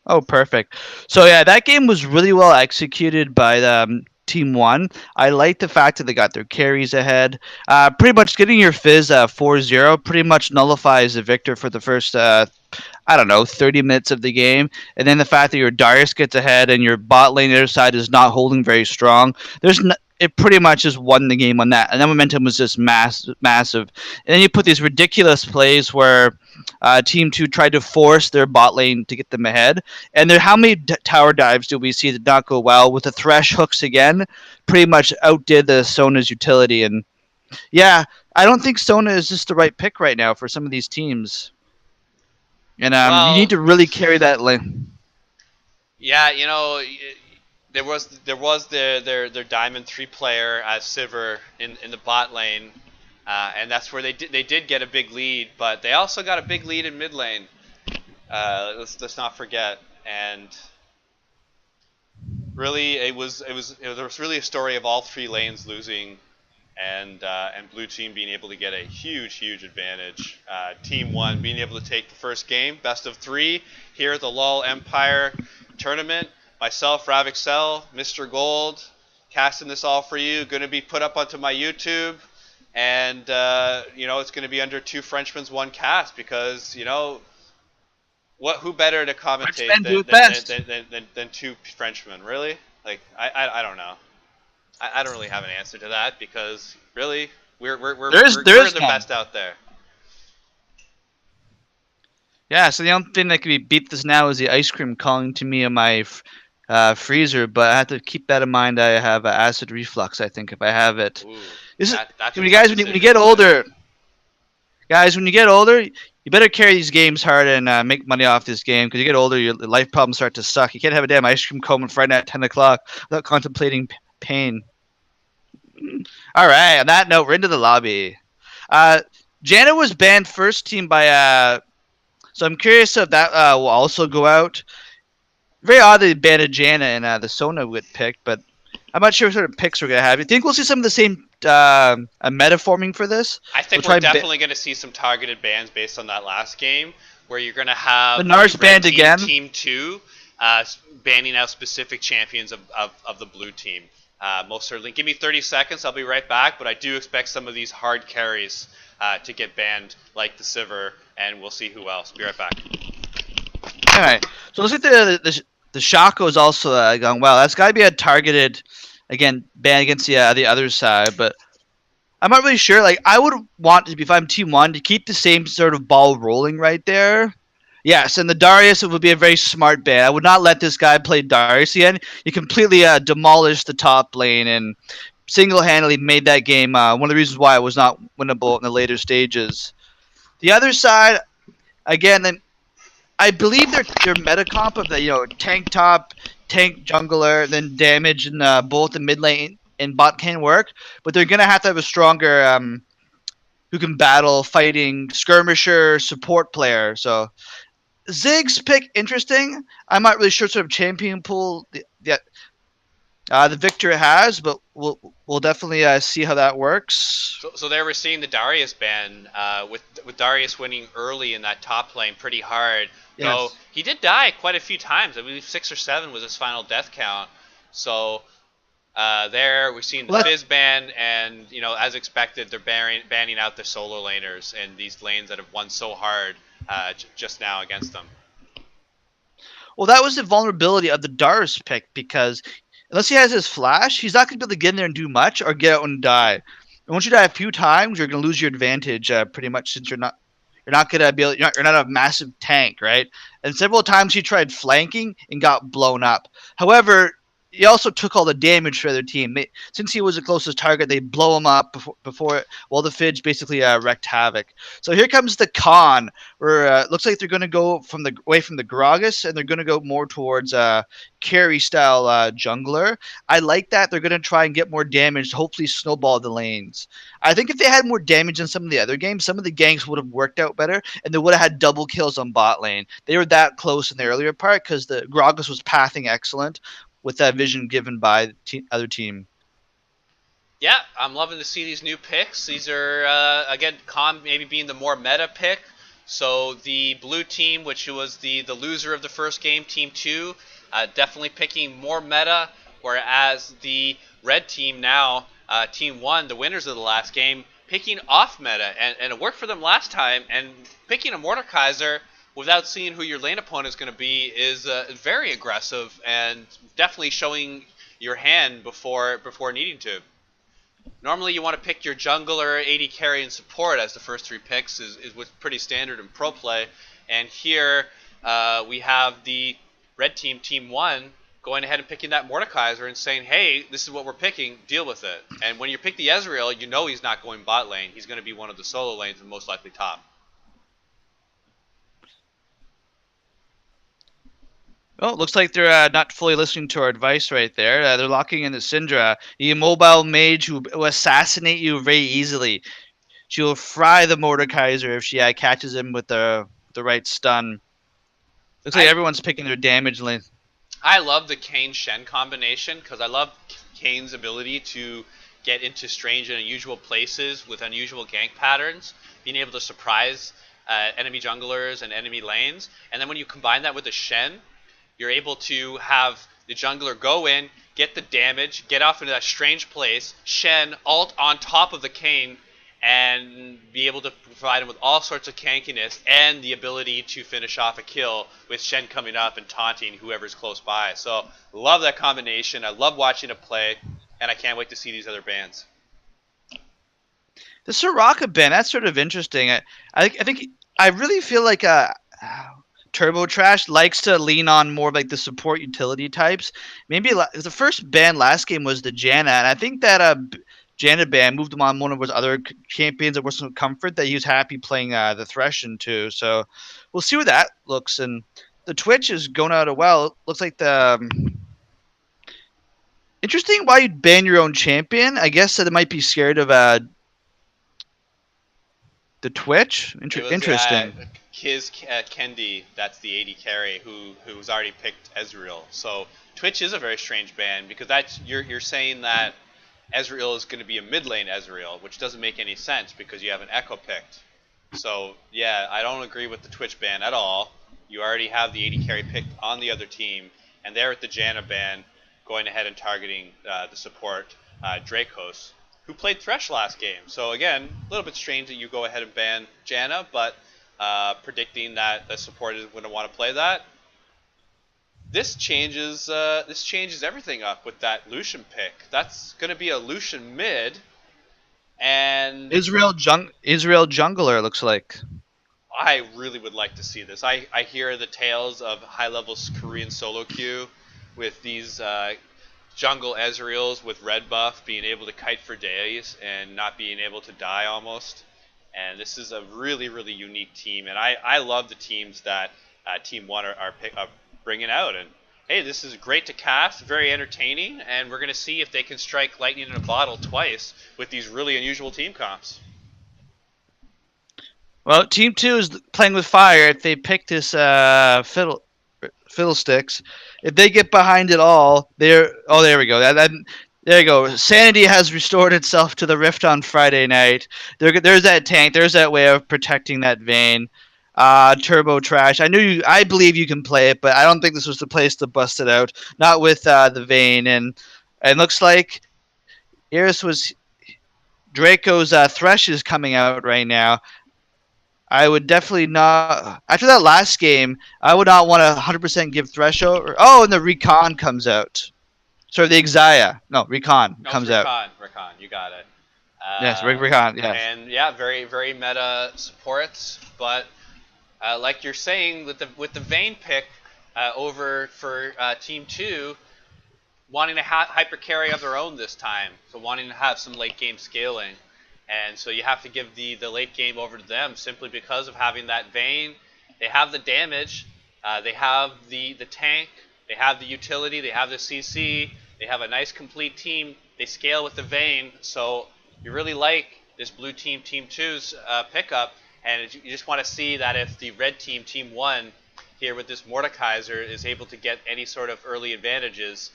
Oh, perfect. So yeah, that game was really well executed by Team One. I like the fact that they got their carries ahead. Pretty much getting your Fizz 4-0 pretty much nullifies the victor for the first I don't know, 30 minutes of the game. And then the fact that your Darius gets ahead and your bot lane the other side is not holding very strong. It pretty much just won the game on that. And that momentum was just massive. And then you put these ridiculous plays where Team 2 tried to force their bot lane to get them ahead. And there, how many tower dives do we see that not go well? With the Thresh hooks again, pretty much outdid the Sona's utility. And yeah, I don't think Sona is just the right pick right now for some of these teams. And you need Well, to really carry that lane. yeah, there was their Diamond 3 player as Sivir in the bot lane, and that's where they did get a big lead, but they also got a big lead in mid lane. Let's not forget. And really, there was really a story of all 3 lanes losing, and blue team being able to get a huge advantage. Team 1 being able to take the first game, best of 3 here at the LoL Empire tournament. Myself, RavExel, Mr. Gold, casting this all for you. Going to be put up onto my YouTube, and it's going to be under 2 Frenchmen's 1 cast, because who better to commentate Frenchmen do it best. than 2 Frenchmen, really? Like, I don't know. I don't really have an answer to that, because really we're the none. best out there. Yeah, so the only thing that could be beat this now is the ice cream calling to me in my freezer, but I have to keep that in mind. I have acid reflux, I think, if I have it. Ooh, This is, that's a when you tough guys, when you decision, get isn't it? older, guys, when you get older, you better carry these games hard and make money off this game, because you get older, your life problems start to suck. You can't have a damn ice cream cone Friday night at 10 o'clock without contemplating pain. All right, on that note, we're into the lobby. Uh, Jana was banned first team by so I'm curious if that will also go out. Very odd they banned Jana and the Sona would pick, but I'm not sure what sort of picks we're gonna have. You think we'll see some of the same meta forming for this? I We'll think we're try definitely going to see some targeted bans based on that last game, where you're going to have Lenar's the red banned team, again. Team 2, banning out specific champions of the blue team. Most certainly. Give me 30 seconds, I'll be right back, but I do expect some of these hard carries to get banned, like the Sivir, and we'll see who else. Be right back. All right. So looks like the Shaco is also going well. That's got to be a targeted, again, ban against the other side, but I'm not really sure. Like, I would want to, if I'm Team One, to keep the same sort of ball rolling right there. Yes, and the Darius, it would be a very smart ban. I would not let this guy play Darius again. He completely demolished the top lane and single-handedly made that game one of the reasons why it was not winnable in the later stages. The other side, again, then I believe their meta comp of the tank top, tank jungler, then damage in both the mid lane and bot can work, but they're gonna have to have a stronger who can battle fighting skirmisher support player. So Zig's pick interesting. I'm not really sure sort of champion pool the Victor has, but we'll definitely see how that works. So there we're seeing the Darius ban, with Darius winning early in that top lane pretty hard. Though Yes. he did die quite a few times. I believe 6 or 7 was his final death count. So there we're seeing the Well, Fizz ban, and as expected, they're banning out the solo laners in these lanes that have won so hard just now against them. Well, that was the vulnerability of the Darius pick, because unless he has his flash, he's not going to be able to get in there and do much or get out and die. And once you die a few times, you're going to lose your advantage pretty much, since you're not going to be able, you're not a massive tank, right? And several times he tried flanking and got blown up. However, he also took all the damage for their team. Since he was the closest target, they blow him up before while the Fidge basically wreaked havoc. So here comes the con, where it looks like they're going to go away from the Gragas, and they're going to go more towards carry style jungler. I like that. They're going to try and get more damage to hopefully snowball the lanes. I think if they had more damage in some of the other games, some of the ganks would have worked out better, and they would have had double kills on bot lane. They were that close in the earlier part because the Gragas was pathing excellent with that vision given by the other team. Yeah, I'm loving to see these new picks. These are, again, Con maybe being the more meta pick. So the blue team, which was the loser of the first game, Team 2, definitely picking more meta, whereas the red team now, Team 1, the winners of the last game, picking off meta. And it worked for them last time, and picking a Mordekaiser without seeing who your lane opponent is going to be is very aggressive and definitely showing your hand before needing to. Normally, you want to pick your jungler, AD carry, and support as the first 3 picks is what's pretty standard in pro play. And here we have the red team, Team 1, going ahead and picking that Mordekaiser and saying, hey, this is what we're picking, deal with it. And when you pick the Ezreal, you know he's not going bot lane. He's going to be one of the solo lanes and most likely top. Oh, looks like they're not fully listening to our advice right there. They're locking in the Syndra, the immobile mage who will assassinate you very easily. She will fry the Mordekaiser if she catches him with the right stun. Looks like I everyone's picking their damage lane. I love the Kayn Shen combination because I love Kayn's ability to get into strange and unusual places with unusual gank patterns, being able to surprise enemy junglers and enemy lanes. And then when you combine that with the Shen, you're able to have the jungler go in, get the damage, get off into that strange place, Shen ult on top of the Kayn, and be able to provide him with all sorts of cankiness and the ability to finish off a kill with Shen coming up and taunting whoever's close by. So love that combination. I love watching it play, and I can't wait to see these other bands. The Soraka ban, that's sort of interesting. I think I really feel like Turbo Trash likes to lean on more of like the support utility types. Maybe the first ban last game was the Janna, and I think that Janna ban moved him on one of his other champions that was some comfort that he was happy playing the Thresh into. So we'll see where that looks. And the Twitch is going out well. Looks like the interesting why you'd ban your own champion. I guess that it might be scared of the Twitch. It was Interesting. Kiz Kendi, that's the AD carry who's already picked Ezreal. So Twitch is a very strange ban because that's you're saying that Ezreal is going to be a mid lane Ezreal, which doesn't make any sense because you have an Echo picked. So yeah, I don't agree with the Twitch ban at all. You already have the AD carry picked on the other team, and they're at the Janna ban, going ahead and targeting the support Dracos, who played Thresh last game. So again, a little bit strange that you go ahead and ban Janna, but predicting that the support is going to want to play that. This changes everything up with that Lucian pick. That's going to be a Lucian mid, and Israel jungler looks like. I really would like to see this. I hear the tales of high-level Korean solo queue with these jungle Ezreals with red buff being able to kite for days and not being able to die almost. And this is a really, really unique team. And I love the teams that Team1 are bringing out. And hey, this is great to cast, very entertaining, and we're going to see if they can strike lightning in a bottle twice with these really unusual team comps. Well, Team 2 is playing with fire. If they pick this fiddlesticks, if they get behind it all, there we go. There you go. Sanity has restored itself to the Rift on Friday night. There's that tank. There's that way of protecting that vein. Turbo Trash. I believe you can play it, but I don't think this was the place to bust it out. Not with the vein, and it looks like Draco's Thresh is coming out right now. I would definitely not. After that last game, I would not want to 100% give Thresh over. Oh, and the Recon comes out. Sorry, the Exia. No, Recon comes out. Recon, you got it. Yes, Recon, yes. And yeah, very, very meta supports, but like you're saying, with the Vayne pick over for Team 2, wanting to hyper carry of their own this time, so wanting to have some late game scaling. And so you have to give the late game over to them simply because of having that Vayne. They have the damage, they have the tank, they have the utility, they have the CC, they have a nice complete team. They scale with the Vayne, so you really like this blue team, Team 2's pickup, and you just want to see that if the red team, Team 1, here with this Mordekaiser is able to get any sort of early advantages,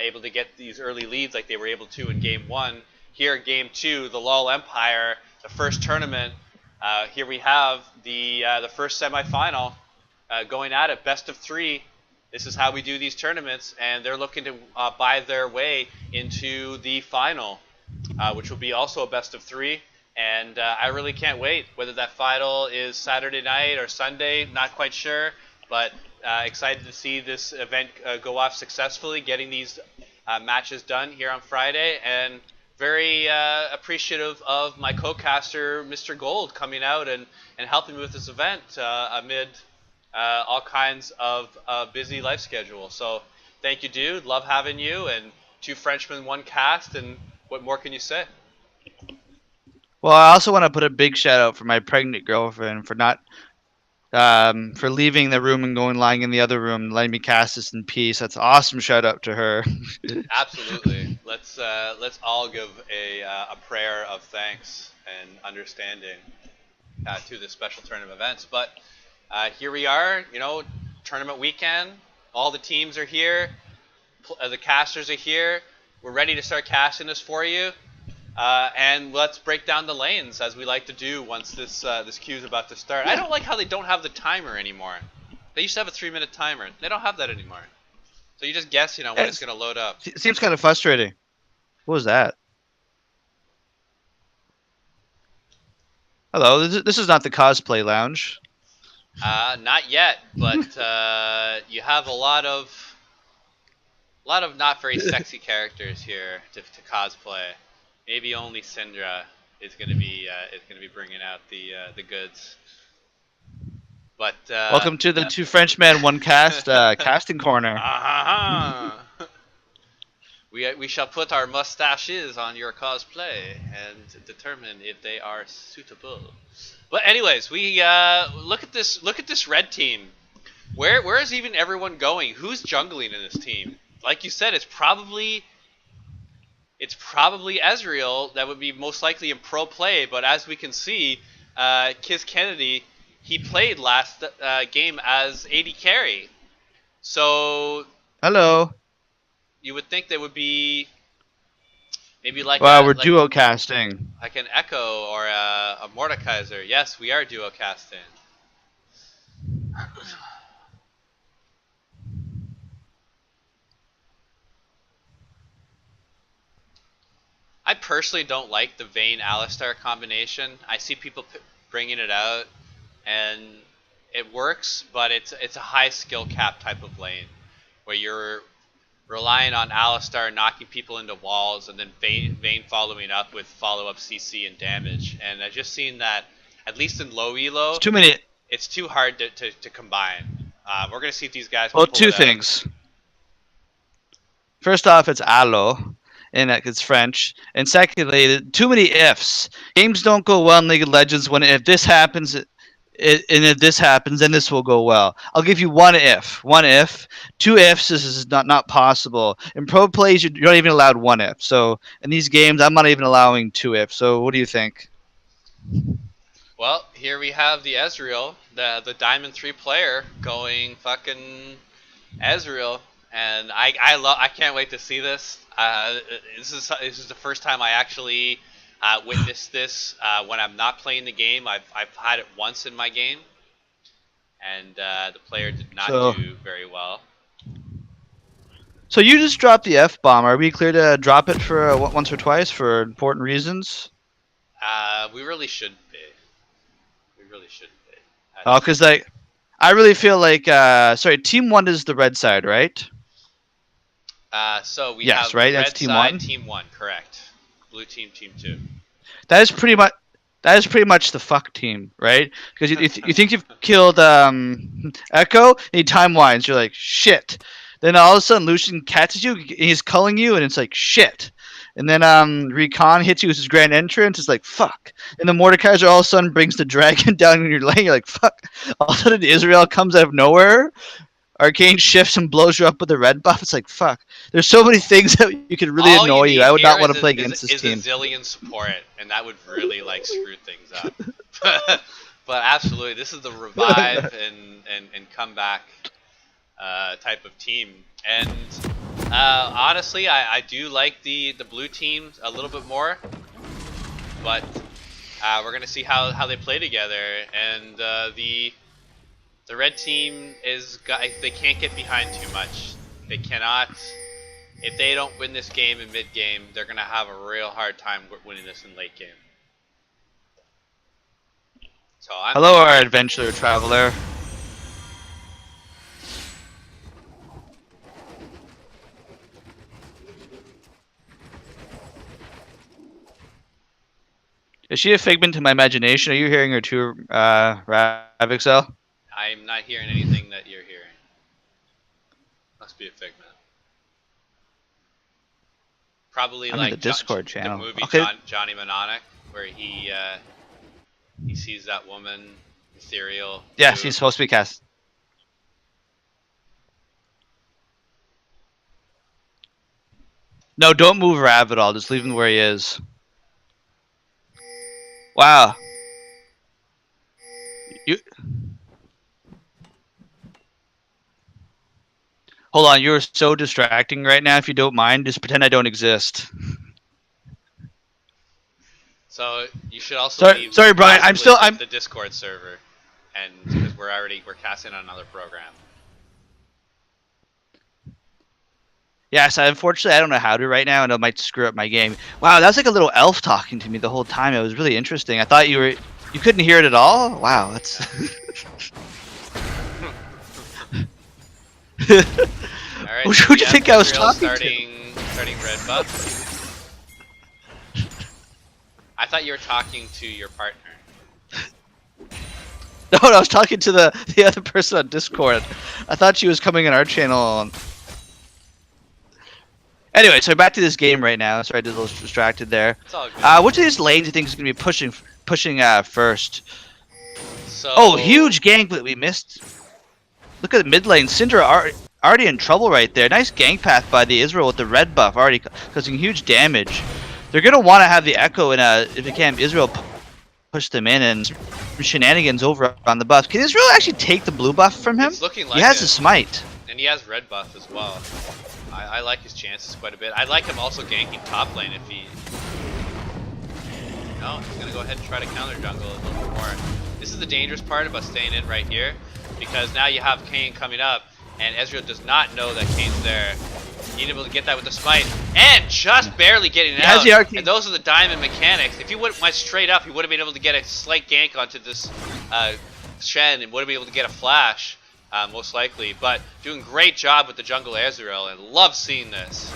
able to get these early leads like they were able to in Game 1, here Game 2, the LoL Empire, the first tournament. Here we have the first semifinal going at it, best of 3. This is how we do these tournaments, and they're looking to buy their way into the final, which will be also a best of 3. And I really can't wait. Whether that final is Saturday night or Sunday, not quite sure, but excited to see this event go off successfully, getting these matches done here on Friday, and very appreciative of my co-caster, Mr. Gold, coming out and helping me with this event amid all kinds of busy life schedule. So thank you, dude. Love having you, and 2 Frenchmen, 1 cast, and what more can you say? Well, I also want to put a big shout out for my pregnant girlfriend for not for leaving the room and going lying in the other room and letting me cast this in peace. That's an awesome shout out to her. Absolutely. Let's all give a prayer of thanks and understanding to this special tournament events. But here we are, tournament weekend. All the teams are here. The casters are here. We're ready to start casting this for you. And let's break down the lanes as we like to do once this queue is about to start. I don't like how they don't have the timer anymore. They used to have a 3-minute timer. They don't have that anymore. So you just guess, when it's going to load up. It seems kind of frustrating. What was that? Hello, this is not the cosplay lounge. Not yet, but you have a lot of not very sexy characters here to cosplay. Maybe only Syndra is going to be bringing out the goods. But welcome to the 2 Frenchmen, 1 cast casting corner. We shall put our mustaches on your cosplay and determine if they are suitable. But anyways, we look at this red team. Where is even everyone going? Who's jungling in this team? Like you said, it's probably Ezreal that would be most likely in pro play, but as we can see, Kiz Kennedy, he played last game as AD carry. So hello. You would think they would be maybe like we're duo casting. Like an Echo or a Mordekaiser. Yes, we are duo casting. I personally don't like the Vayne Alistar combination. I see people bringing it out, and it works, but it's a high skill cap type of lane where you're relying on Alistar knocking people into walls, and then Vayne following up with follow-up CC and damage. And I've just seen that, at least in low elo, it's too many. It's too hard to combine. We're gonna see if these guys. Well, 2 things. First off, it's Allo, and it's French. And secondly, too many ifs. Games don't go well in League of Legends when if this happens, and if this happens, then this will go well. I'll give you 1 if. 1 if. 2 ifs, this is not possible. In pro plays, you're not even allowed 1 if. So in these games, I'm not even allowing 2 ifs. So what do you think? Well, here we have the Ezreal, the Diamond 3 player, going fucking Ezreal, and I can't wait to see this. This is the first time I actually witnessed this when I'm not playing the game. I've had it once in my game, and the player did not do very well. So you just dropped the F-bomb. Are we clear to drop it for once or twice for important reasons? We really shouldn't be. We really shouldn't be. Oh, because I really feel like sorry, Team1 is the red side, right? So we yes, have right? red That's side, Team1. Team1, correct. Blue team, Team2. That is pretty much the fuck team, right? Because you think you've killed Echo, and he time winds, you're like shit. Then all of a sudden Lucian catches you, and he's culling you, and it's like shit. And then Recon hits you with his grand entrance, it's like fuck. And the Mordekaiser all of a sudden brings the dragon down in your lane, you're like fuck. All of a sudden Israel comes out of nowhere. Arcane shifts and blows you up with the red buff. It's like fuck. There's so many things that you could really annoy you. I would not want to play against this team. Is a zillion support, and that would really screw things up. But absolutely, this is the revive and comeback type of team. And Honestly, I do like the blue team a little bit more, but we're gonna see how they play together. And the red team they can't get behind too much. They cannot. If they don't win this game in mid game, they're gonna have a real hard time winning this in late game. So Hello, our adventurer traveler. Is she a figment of my imagination? Are you hearing her too, RavExel? I'm not hearing anything that you're hearing. Must be a figment. Probably I'm like in the Discord channel. The movie Okay. Johnny Mnemonic, where he sees that woman, ethereal. Yeah, she's supposed to be cast. No, don't move Rav at all. Just leave him where he is. Wow. You. Hold on, you're so distracting right now. If you don't mind, just pretend I don't exist. So you should also leave. Sorry, Brian. I'm the Discord server, and because we're casting on another program. Yes, unfortunately, I don't know how to right now, and it might screw up my game. Wow, that was like a little elf talking to me the whole time. It was really interesting. I thought you couldn't hear it at all. Wow, that's. All right. Who do you think I was talking starting red buff. I thought you were talking to your partner. No, I was talking to the other person on Discord. I thought she was coming in our channel. Anyway, so back to this game right now. Sorry, I was a little distracted there. It's all good. Which of these lanes do you think is going to be pushing first? So. Oh, huge gank that we missed. Look at the mid lane. Syndra already in trouble right there. Nice gank path by the Israel with the red buff, already causing huge damage. They're going to want to have the Echo and if they can, Israel push them in and shenanigans over on the buff. Can Israel actually take the blue buff from him? It's looking like he has a smite. And he has red buff as well. I like his chances quite a bit. I like him also ganking top lane if he... No, he's going to go ahead and try to counter jungle a little bit more. This is the dangerous part about staying in right here, because now you have Kayn coming up, and Ezreal does not know that Kayn's there. Being able to get that with the smite, and just barely getting it out. And those are the diamond mechanics. If he went straight up, he would have been able to get a slight gank onto this Shen, and would have been able to get a flash, most likely. But doing great job with the jungle Ezreal, and love seeing this.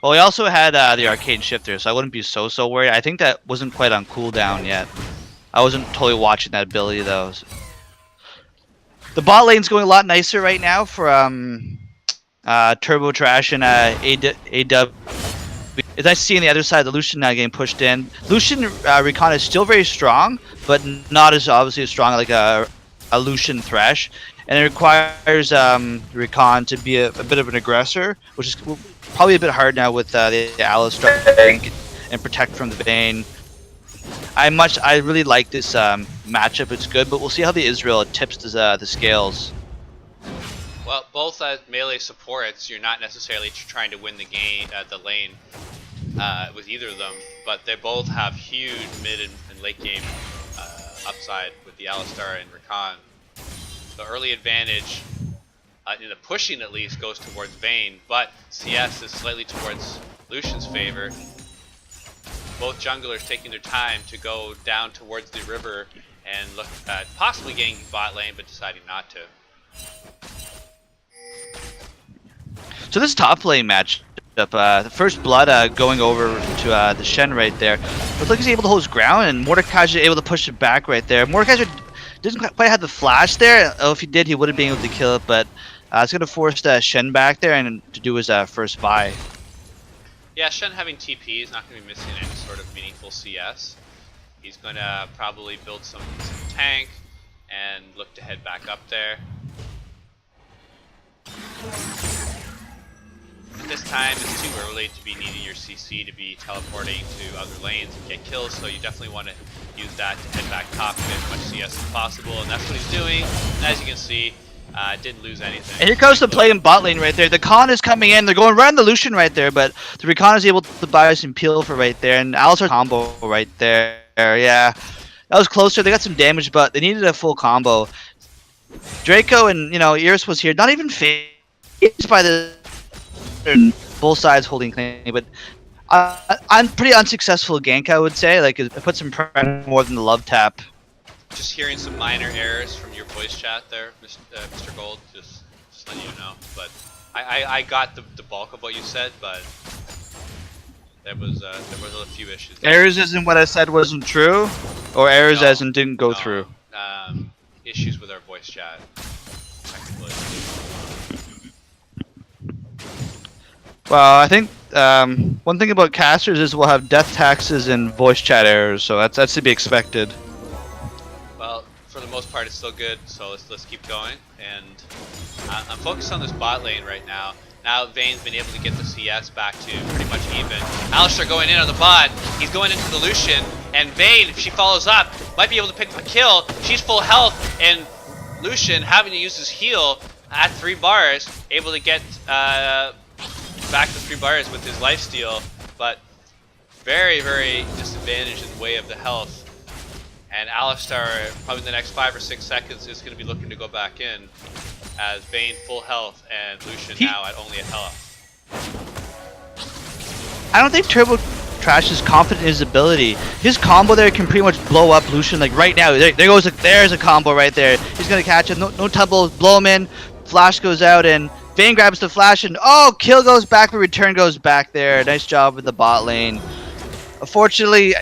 Well, we also had the arcane shifter, so I wouldn't be so worried. I think that wasn't quite on cooldown yet. I wasn't totally watching that ability though. The bot lane's going a lot nicer right now for Turbo Trash and AW. It's nice seeing the other side, the Lucian now getting pushed in. Lucian Recon is still very strong, but not as obviously as strong like a Lucian Thresh. And it requires Recon to be a bit of an aggressor, which is probably a bit hard now with the Alistar and protect from the Vayne. I really like this matchup. It's good, but we'll see how the Israel tips the scales. Well, both as melee supports, you're not necessarily trying to win the game the lane with either of them, but they both have huge mid and late game upside with the Alistar and Rakan. The early advantage in the pushing at least goes towards Vayne, but CS is slightly towards Lucian's favor. Both junglers taking their time to go down towards the river and look at possibly getting bot lane, but deciding not to. So this top lane match, the first blood going over to the Shen right there. Looks like he's able to hold his ground, and Mordekaiser able to push it back right there. Mordekaiser doesn't quite have the flash there. Oh, if he did, he would have been able to kill it, but it's going to force Shen back there and to do his first buy. Yeah, Shen having TP is not going to be missing any sort of meaningful CS. He's going to probably build some tank and look to head back up there. At this time, it's too early to be needing your CC to be teleporting to other lanes and get kills, so you definitely want to use that to head back top and get as much CS as possible, and that's what he's doing. And as you can see, Didn't lose anything. And here comes the play in bot lane right there. The con is coming in. They're going right on the Lucian right there, but the recon is able to buy some peel for right there. And Alistar's combo right there. Yeah, that was closer. They got some damage, but they needed a full combo. Draco and Iris was here. Not even phased by the both sides holding clean, but I'm pretty unsuccessful gank, I would say. Like, it put some pressure more than the love tap. Just hearing some minor errors from your voice chat there, Mr. Gold. Just letting you know. But I got the bulk of what you said, but there was a few issues there. Errors as in what I said wasn't true, or errors as in didn't go through. Issues with our voice chat. Technically. Well, I think one thing about casters is we'll have death taxes and voice chat errors, so that's to be expected. Well, for the most part, it's still good. So let's keep going. And I'm focused on this bot lane right now. Now Vayne's been able to get the CS back to pretty much even. Alistar going in on the bot. He's going into the Lucian. And Vayne, if she follows up, might be able to pick up a kill. She's full health. And Lucian having to use his heal at 3 bars. Able to get back to 3 bars with his lifesteal. But very, very disadvantaged in the way of the health. And Alistar, probably in the next 5 or 6 seconds, is going to be looking to go back in. As Vayne full health and Lucian now at only a health. I don't think Turbo Trash is confident in his ability. His combo there can pretty much blow up Lucian like right now. There's a combo right there. He's gonna catch him. No tumble. Blow him in. Flash goes out and Vayne grabs the flash and kill goes back, but return goes back there. Nice job with the bot lane. Unfortunately,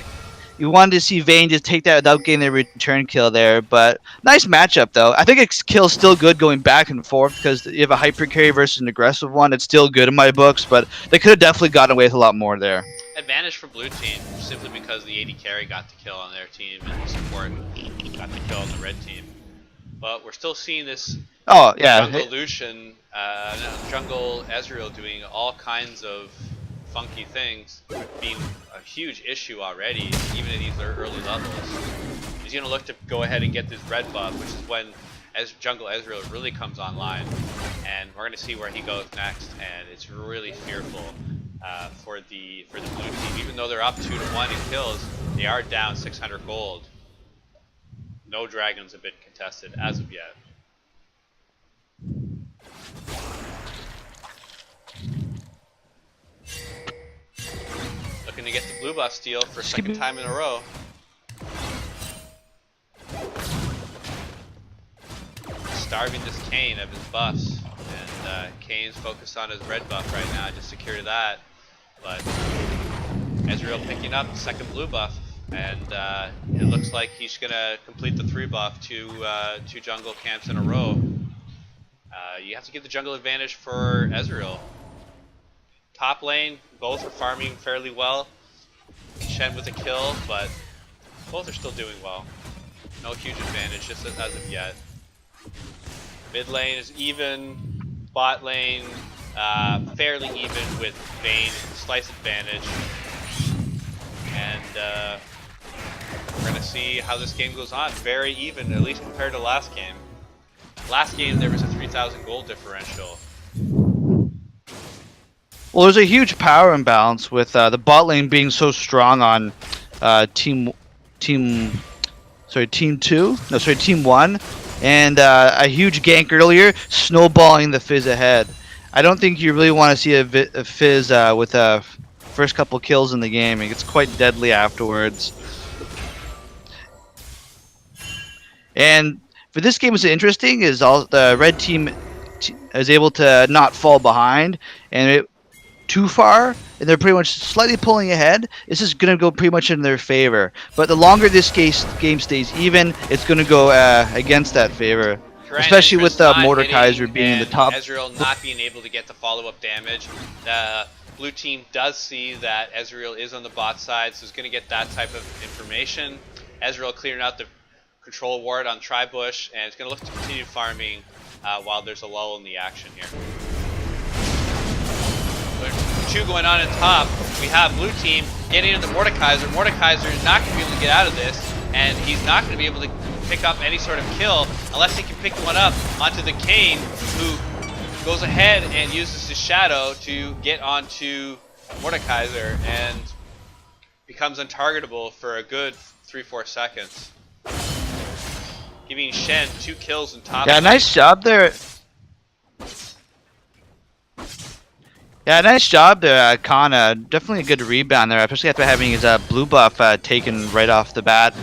you wanted to see Vayne just take that without getting the return kill there, but nice matchup though. I think its kill's still good going back and forth because you have a hyper carry versus an aggressive one. It's still good in my books, but they could have definitely gotten away with a lot more there. Advantage for blue team simply because the AD carry got the kill on their team and the support got the kill on the red team. But we're still seeing this jungle Lucian, jungle Ezreal doing all kinds of funky things, being a huge issue already, even at these early levels. He's going to look to go ahead and get this red buff, which is when jungle Ezreal really comes online, and we're going to see where he goes next. And it's really fearful for the blue team. Even though they're up 2-1 in kills, they are down 600 gold. No dragons have been contested as of yet. Looking to get the blue buff steal for a second time in a row. Starving this Kayn of his buffs. And Kayn's focused on his red buff right now, just secured that. But Ezreal picking up the second blue buff. And it looks like he's going to complete the 3 buff to 2 jungle camps in a row. You have to give the jungle advantage for Ezreal. Top lane, both are farming fairly well. Shen with a kill, but both are still doing well. No huge advantage, just as of yet. Mid lane is even. Bot lane, fairly even with Vayne, slight advantage. And we're going to see how this game goes on. Very even, at least compared to last game. Last game there was a 3,000 gold differential. Well, there's a huge power imbalance with the bot lane being so strong on Team 2. No, sorry, Team 1, and a huge gank earlier, snowballing the Fizz ahead. I don't think you really want to see a Fizz with first couple kills in the game. It gets quite deadly afterwards. And for this game, what's interesting is the red team is able to not fall behind and too far, and they're pretty much slightly pulling ahead. This is going to go pretty much in their favor. But the longer this game stays even, it's going to go against that favor. Especially with the Mordekaiser being in the top. Ezreal not being able to get the follow-up damage. The blue team does see that Ezreal is on the bot side, so it's going to get that type of information. Ezreal clearing out the control ward on Tribush, and it's going to look to continue farming while there's a lull in the action here. 2 going on top. We have blue team getting into Mordekaiser. Mordekaiser is not going to be able to get out of this, and he's not going to be able to pick up any sort of kill unless he can pick one up onto the Kane, who goes ahead and uses his shadow to get onto Mordekaiser and becomes untargetable for a good 3-4 seconds. Giving Shen 2 kills in top. Yeah, lane. nice job there. Yeah, nice job there, Kana. Definitely a good rebound there, especially after having his blue buff taken right off the bat.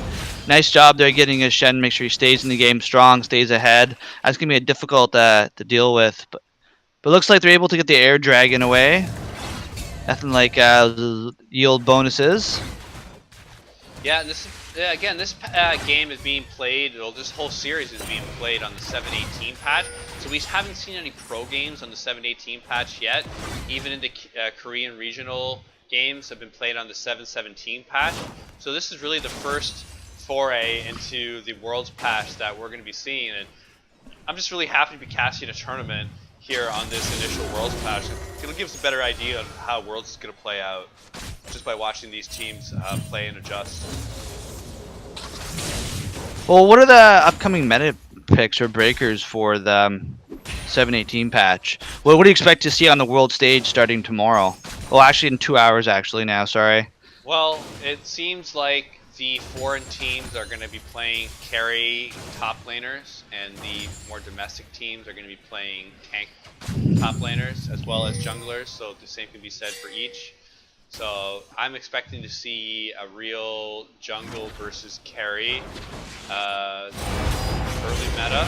Nice job there getting his Shen, make sure he stays in the game strong, stays ahead. That's going to be difficult to deal with. But looks like they're able to get the air dragon away. Nothing like yield bonuses. Yeah, and this game is being played, well, this whole series is being played on the 7.18 patch, so we haven't seen any pro games on the 7.18 patch yet. Even in the Korean regional games have been played on the 7.17 patch, so this is really the first foray into the Worlds patch that we're going to be seeing, and I'm just really happy to be casting a tournament here on this initial Worlds patch. It'll give us a better idea of how Worlds is going to play out just by watching these teams play and adjust. Well, what are the upcoming meta picks or breakers for the 7.18 patch? What do you expect to see on the world stage starting tomorrow? Well, actually in 2 hours actually now, sorry. Well, it seems like the foreign teams are going to be playing carry top laners, and the more domestic teams are going to be playing tank top laners as well as junglers, so the same can be said for each. So I'm expecting to see a real jungle versus carry early meta.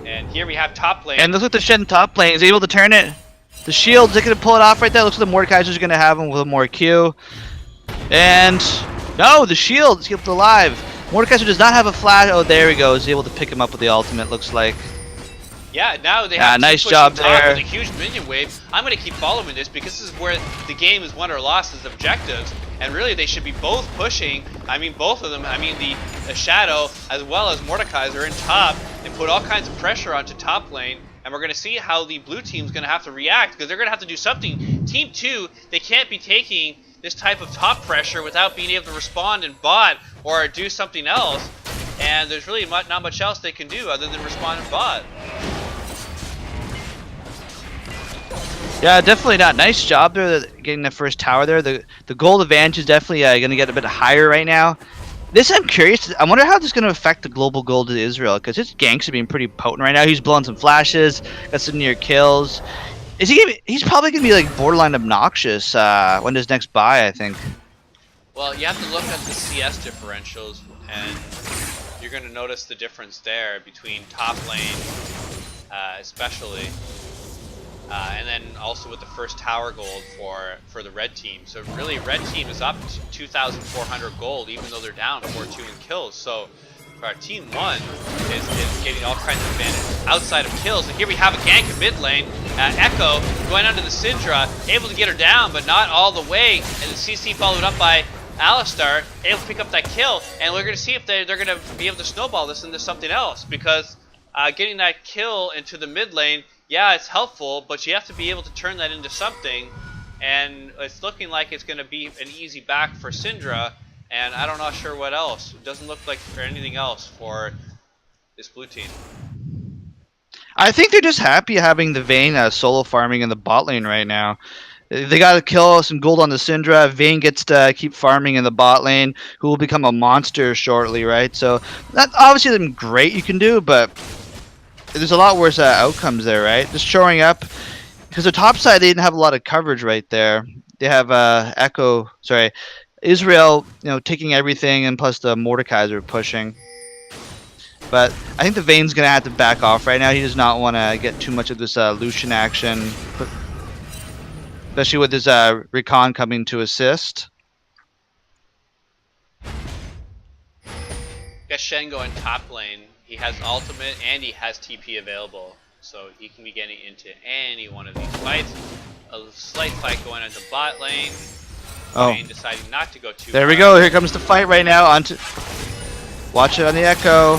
And here we have top lane. And look at the Shen top lane. He's able to turn it. The shield's going to pull it off right there. Looks like the Mordekaiser's going to have him with more Q. And no, the shield is kept alive. Mordekaiser does not have a flash. Oh, there he goes. He's able to pick him up with the ultimate, looks like. Yeah, now they have nice job there. With a huge minion wave. I'm going to keep following this because this is where the game is won or lost as objectives. And really, they should be both pushing. I mean, both of them. I mean, the Shadow as well as Mordekaiser in top, and put all kinds of pressure onto top lane. And we're going to see how the blue team's going to have to react, because they're going to have to do something. Team 2, they can't be taking this type of top pressure without being able to respond in bot or do something else. And there's really not much else they can do other than respond in bot. Yeah, definitely not. Nice job there getting the first tower there. The gold advantage is definitely going to get a bit higher right now. This I'm curious. I wonder how this is going to affect the global gold to Israel, because his ganks are being pretty potent right now. He's blowing some flashes, got some near kills. Is he? He's probably going to be like borderline obnoxious when his next buy, I think. Well, you have to look at the CS differentials, and you're going to notice the difference there between top lane, especially. And then also with the first tower gold for the red team. So really, red team is up to 2,400 gold, even though they're down 4-2 in kills. So for our Team 1 is getting all kinds of advantage outside of kills. And here we have a gank in mid lane. Echo going under the Syndra, able to get her down, but not all the way. And the CC followed up by Alistar, able to pick up that kill. And we're going to see if they're going to be able to snowball this into something else, because getting that kill into the mid lane, yeah, it's helpful, but you have to be able to turn that into something, and it's looking like it's going to be an easy back for Syndra, and I'm not sure what else. It doesn't look like for anything else for this blue team. I think they're just happy having the Vayne solo farming in the bot lane right now. They got to kill some gold on the Syndra. Vayne gets to keep farming in the bot lane, who will become a monster shortly, right? So that obviously isn't great you can do, but there's a lot worse outcomes there, right? Just showing up, because the top side they didn't have a lot of coverage right there. They have Israel, taking everything, and plus the Mordekaiser pushing. But I think the Vayne's gonna have to back off right now. He does not want to get too much of this Lucian action, especially with his Recon coming to assist. Got Shen going top lane. He has ultimate and he has TP available, so he can be getting into any one of these fights. A slight fight going into bot lane. Vayne deciding not to go too There hard. we go. Here comes the fight right now. Watch it on the Echo.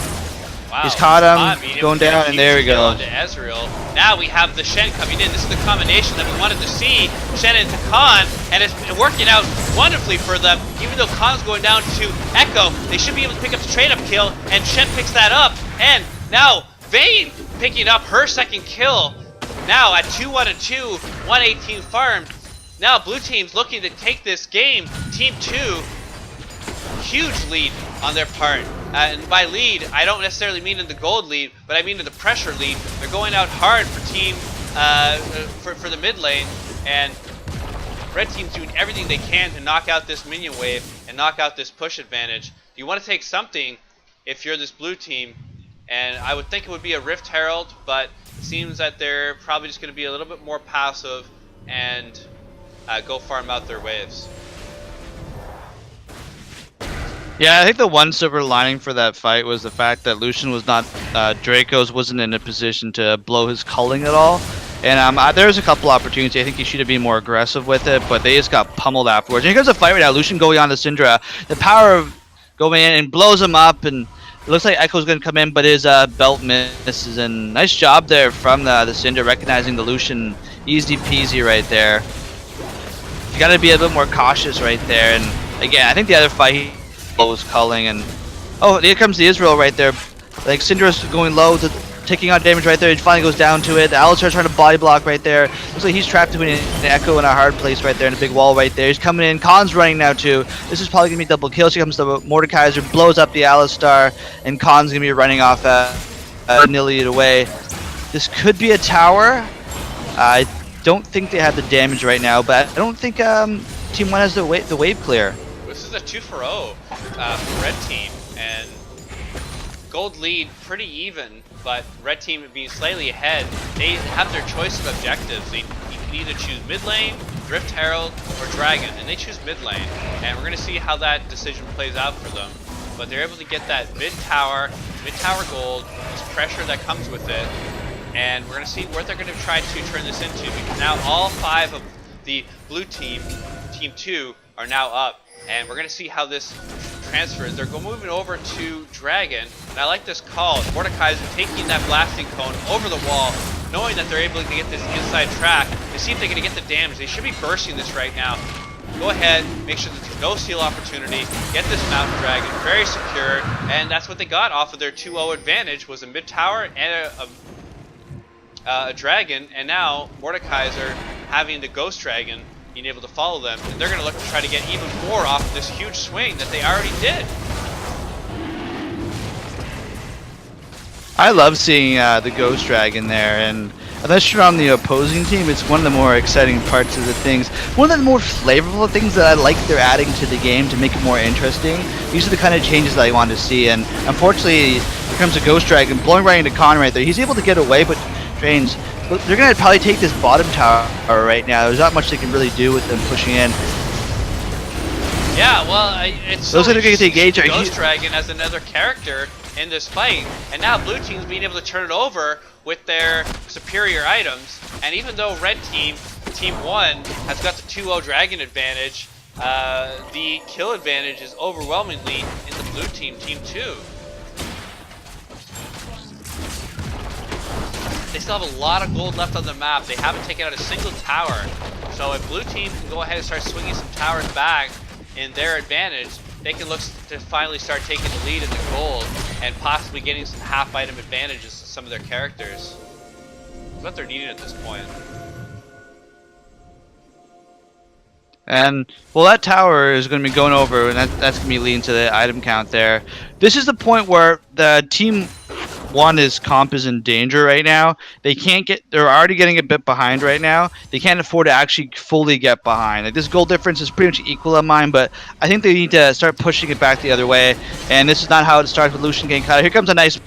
Wow. He's caught him. Going down, and there we go. Onto Ezreal. Now we have the Shen coming in. This is the combination that we wanted to see. Shen into Khan, and it's working out wonderfully for them. Even though Khan's going down to Echo, they should be able to pick up the trade-up kill, and Shen picks that up. And now Vayne picking up her second kill. Now at 2-1 and 2, 118 farmed. Now blue team's looking to take this game. Team 2, huge lead on their part. And by lead, I don't necessarily mean in the gold lead, but I mean in the pressure lead. They're going out hard for team for the mid lane, and red team's doing everything they can to knock out this minion wave and knock out this push advantage. You want to take something if you're this blue team, and I would think it would be a Rift Herald, but it seems that they're probably just going to be a little bit more passive and go farm out their waves. Yeah, I think the one silver lining for that fight was the fact that Lucian was not, Draco's wasn't in a position to blow his culling at all. And there was a couple opportunities. I think he should have been more aggressive with it, but they just got pummeled afterwards. And here comes a fight right now. Lucian going on to Syndra. The power of going in and blows him up, and it looks like Echo's going to come in, but his belt misses. And nice job there from the Syndra, recognizing the Lucian. Easy peasy right there. You got to be a bit more cautious right there. And again, I think the other fight, he blows culling, and oh, here comes the Israel right there. Like Syndra's going low, taking on damage right there. He finally goes down to it. Alistar's trying to body block right there. Looks like he's trapped between an Echo and a hard place right there, and a big wall right there. He's coming in. Khan's running now too. This is probably gonna be double kills. Here comes the Mordekaiser, blows up the Alistar, and Khan's gonna be running off nilly it away. This could be a tower. I don't think they have the damage right now, but I don't think Team 1 has the wave clear. This is a 2-for-0 for red team, and gold lead pretty even, but red team being slightly ahead. They have their choice of objectives. You can either choose mid lane, Rift Herald, or Dragon, and they choose mid lane. And we're going to see how that decision plays out for them. But they're able to get that mid tower gold, this pressure that comes with it, and we're going to see what they're going to try to turn this into, because now all 5 of the blue team, Team 2, are now up. And we're going to see how this transfers. They're moving over to Dragon, and I like this call. Mordekaiser taking that blasting cone over the wall, knowing that they're able to get this inside track. They see if they're going to get the damage. They should be bursting this right now. Go ahead, make sure that there's no steal opportunity, get this Mountain Dragon, very secure, and that's what they got off of their 2-0 advantage, was a mid tower and a dragon, and now Mordekaiser having the Ghost Dragon, being able to follow them, and they're going to look to try to get even more off of this huge swing that they already did. I love seeing the Ghost Dragon there, and unless you're on the opposing team, it's one of the more exciting parts of the things. One of the more flavorful things that I like they're adding to the game to make it more interesting. These are the kind of changes that I want to see, and unfortunately, here comes a Ghost Dragon blowing right into Khan right there. He's able to get away, but Trains, they're going to probably take this bottom tower right now. There's not much they can really do with them pushing in. Yeah, well, it's those are going to take Gage. Ghost Dragon as another character in this fight, and now blue team's being able to turn it over with their superior items. And even though red team, Team 1, has got the 2-0 dragon advantage, the kill advantage is overwhelmingly in the blue team, Team 2. They still have a lot of gold left on the map. They haven't taken out a single tower. So if blue team can go ahead and start swinging some towers back in their advantage, they can look to finally start taking the lead in the gold and possibly getting some half item advantages to some of their characters. That's what they're needing at this point. And well, that tower is going to be going over, and that's going to be leading to the item count there. This is the point where the Team 1's comp is in danger right now. They can't get, they're already getting a bit behind right now. They can't afford to actually fully get behind. Like, this gold difference is pretty much equal on mine, but I think they need to start pushing it back the other way. And this is not how it starts with Lucian getting cut. Here comes a nice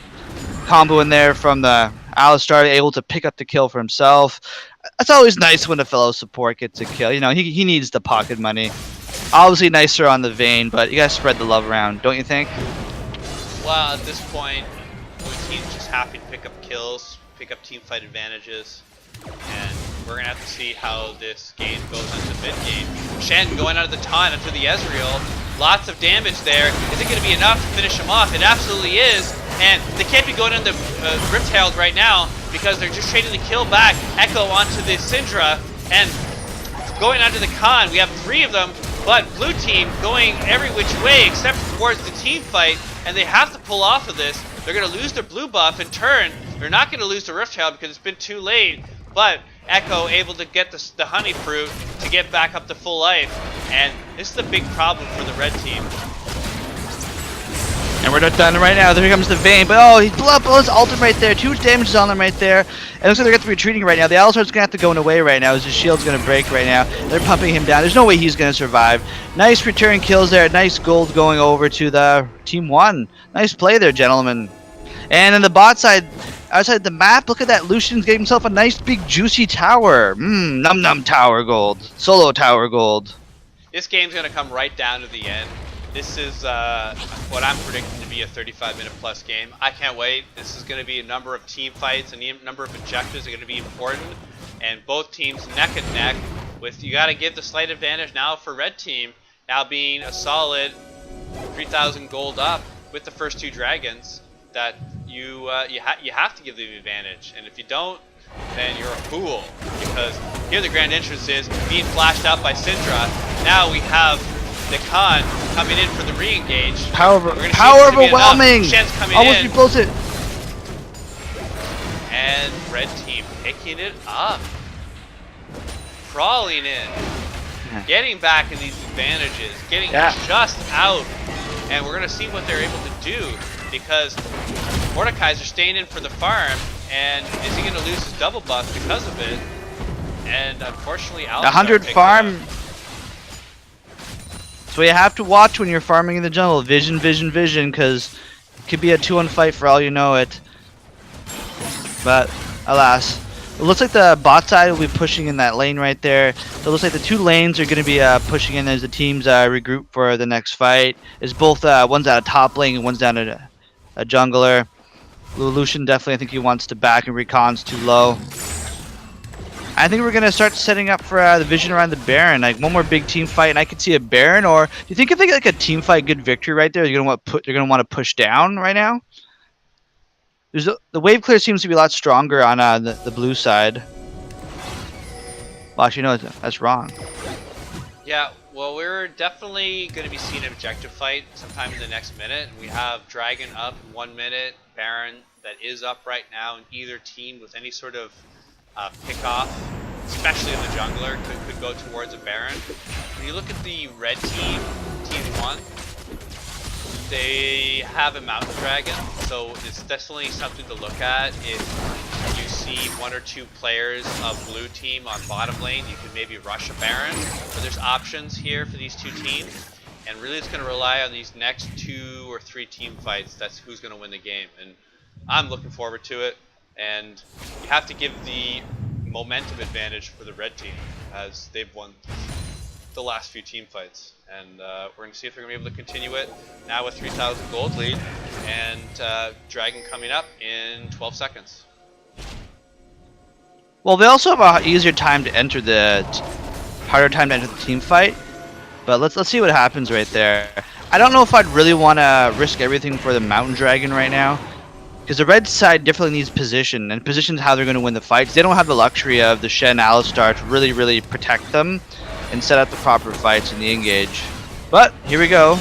combo in there from the Alistar, able to pick up the kill for himself. It's always nice when a fellow support gets a kill. You know, he needs the pocket money. Obviously nicer on the Vayne, but you gotta spread the love around, don't you think? Well, at this point, the team's just happy to pick up kills, pick up team fight advantages, and we're gonna have to see how this game goes into mid game. Shen going out of the taunt into the Ezreal, lots of damage there. Is it gonna be enough to finish him off? It absolutely is, and they can't be going into Rift Herald right now because they're just trading the kill back. Echo onto the Syndra, and going onto the Khan. We have 3 of them But blue team going every which way except towards the team fight, and they have to pull off of this. They're going to lose their blue buff in turn. They're not going to lose the Rift Child because it's been too late, but Echo able to get the honey fruit to get back up to full life, and this is the big problem for the red team. And we're not done right now. There comes the Vayne, but oh, he blew up his ultimate right there. 2 damages on them right there. It looks like they're going to be retreating right now. The Alistar's going to have to go away right now as his shield's going to break right now. They're pumping him down. There's no way he's going to survive. Nice return kills there. Nice gold going over to the Team 1. Nice play there, gentlemen. And on the bot side, outside the map, look at that. Lucian's getting himself a nice big juicy tower. Num num tower gold. Solo tower gold. This game's going to come right down to the end. This is what I'm predicting to be a 35-minute plus game. I can't wait. This is going to be a number of team fights, and a number of objectives are going to be important. And both teams neck and neck. With you got to give the slight advantage now for red team, now being a solid 3,000 gold up with the first 2 dragons. That you have to give them the advantage, and if you don't, then you're a fool. Because here the grand entrance is being flashed out by Syndra. Now we have the Khan coming in for the re-engage. Power overwhelming! Shen's coming almost in. Almost it. And red team picking it up. Crawling in. Getting back in these advantages. Getting just out. And we're going to see what they're able to do. Because Mordekaiser's staying in for the farm. And is he going to lose his double buff because of it? And unfortunately, Alistar 100 farm. So you have to watch when you're farming in the jungle. Vision, vision, vision, because it could be a 2-on fight for all you know it. But alas, it looks like the bot side will be pushing in that lane right there. So it looks like the 2 lanes are going to be pushing in as the teams regroup for the next fight. It's both one's at a top lane and one's down at a jungler. Lucian definitely, I think he wants to back, and Recon's too low. I think we're gonna start setting up for the vision around the Baron, like one more big team fight, and I could see a Baron. Or do you think if they get like a team fight, good victory right there, you're gonna want to push down right now? The wave clear seems to be a lot stronger on the blue side. Well, actually, no, that's wrong. Yeah, well, we're definitely going to be seeing an objective fight sometime in the next minute. We have Dragon up 1 minute, Baron that is up right now, and either team with any sort of pick-off, especially in the jungler, could go towards a Baron. When you look at the red team, Team 1, they have a Mountain Dragon, so it's definitely something to look at. If you see 1 or 2 players of blue team on bottom lane, you could maybe rush a Baron, but there's options here for these 2 teams, and really it's going to rely on these next 2 or 3 team fights. That's who's going to win the game, and I'm looking forward to it. And you have to give the momentum advantage for the red team, as they've won the last few team fights. And we're going to see if they're going to be able to continue it now with 3,000 gold lead, and Dragon coming up in 12 seconds. Well, they also have a easier time to enter harder time to enter the team fight. But let's see what happens right there. I don't know if I'd really want to risk everything for the Mountain Dragon right now. Because the red side definitely needs position, and position's how they're going to win the fights. They don't have the luxury of the Shen Alistar to really protect them and set up the proper fights in the engage. But here we go. I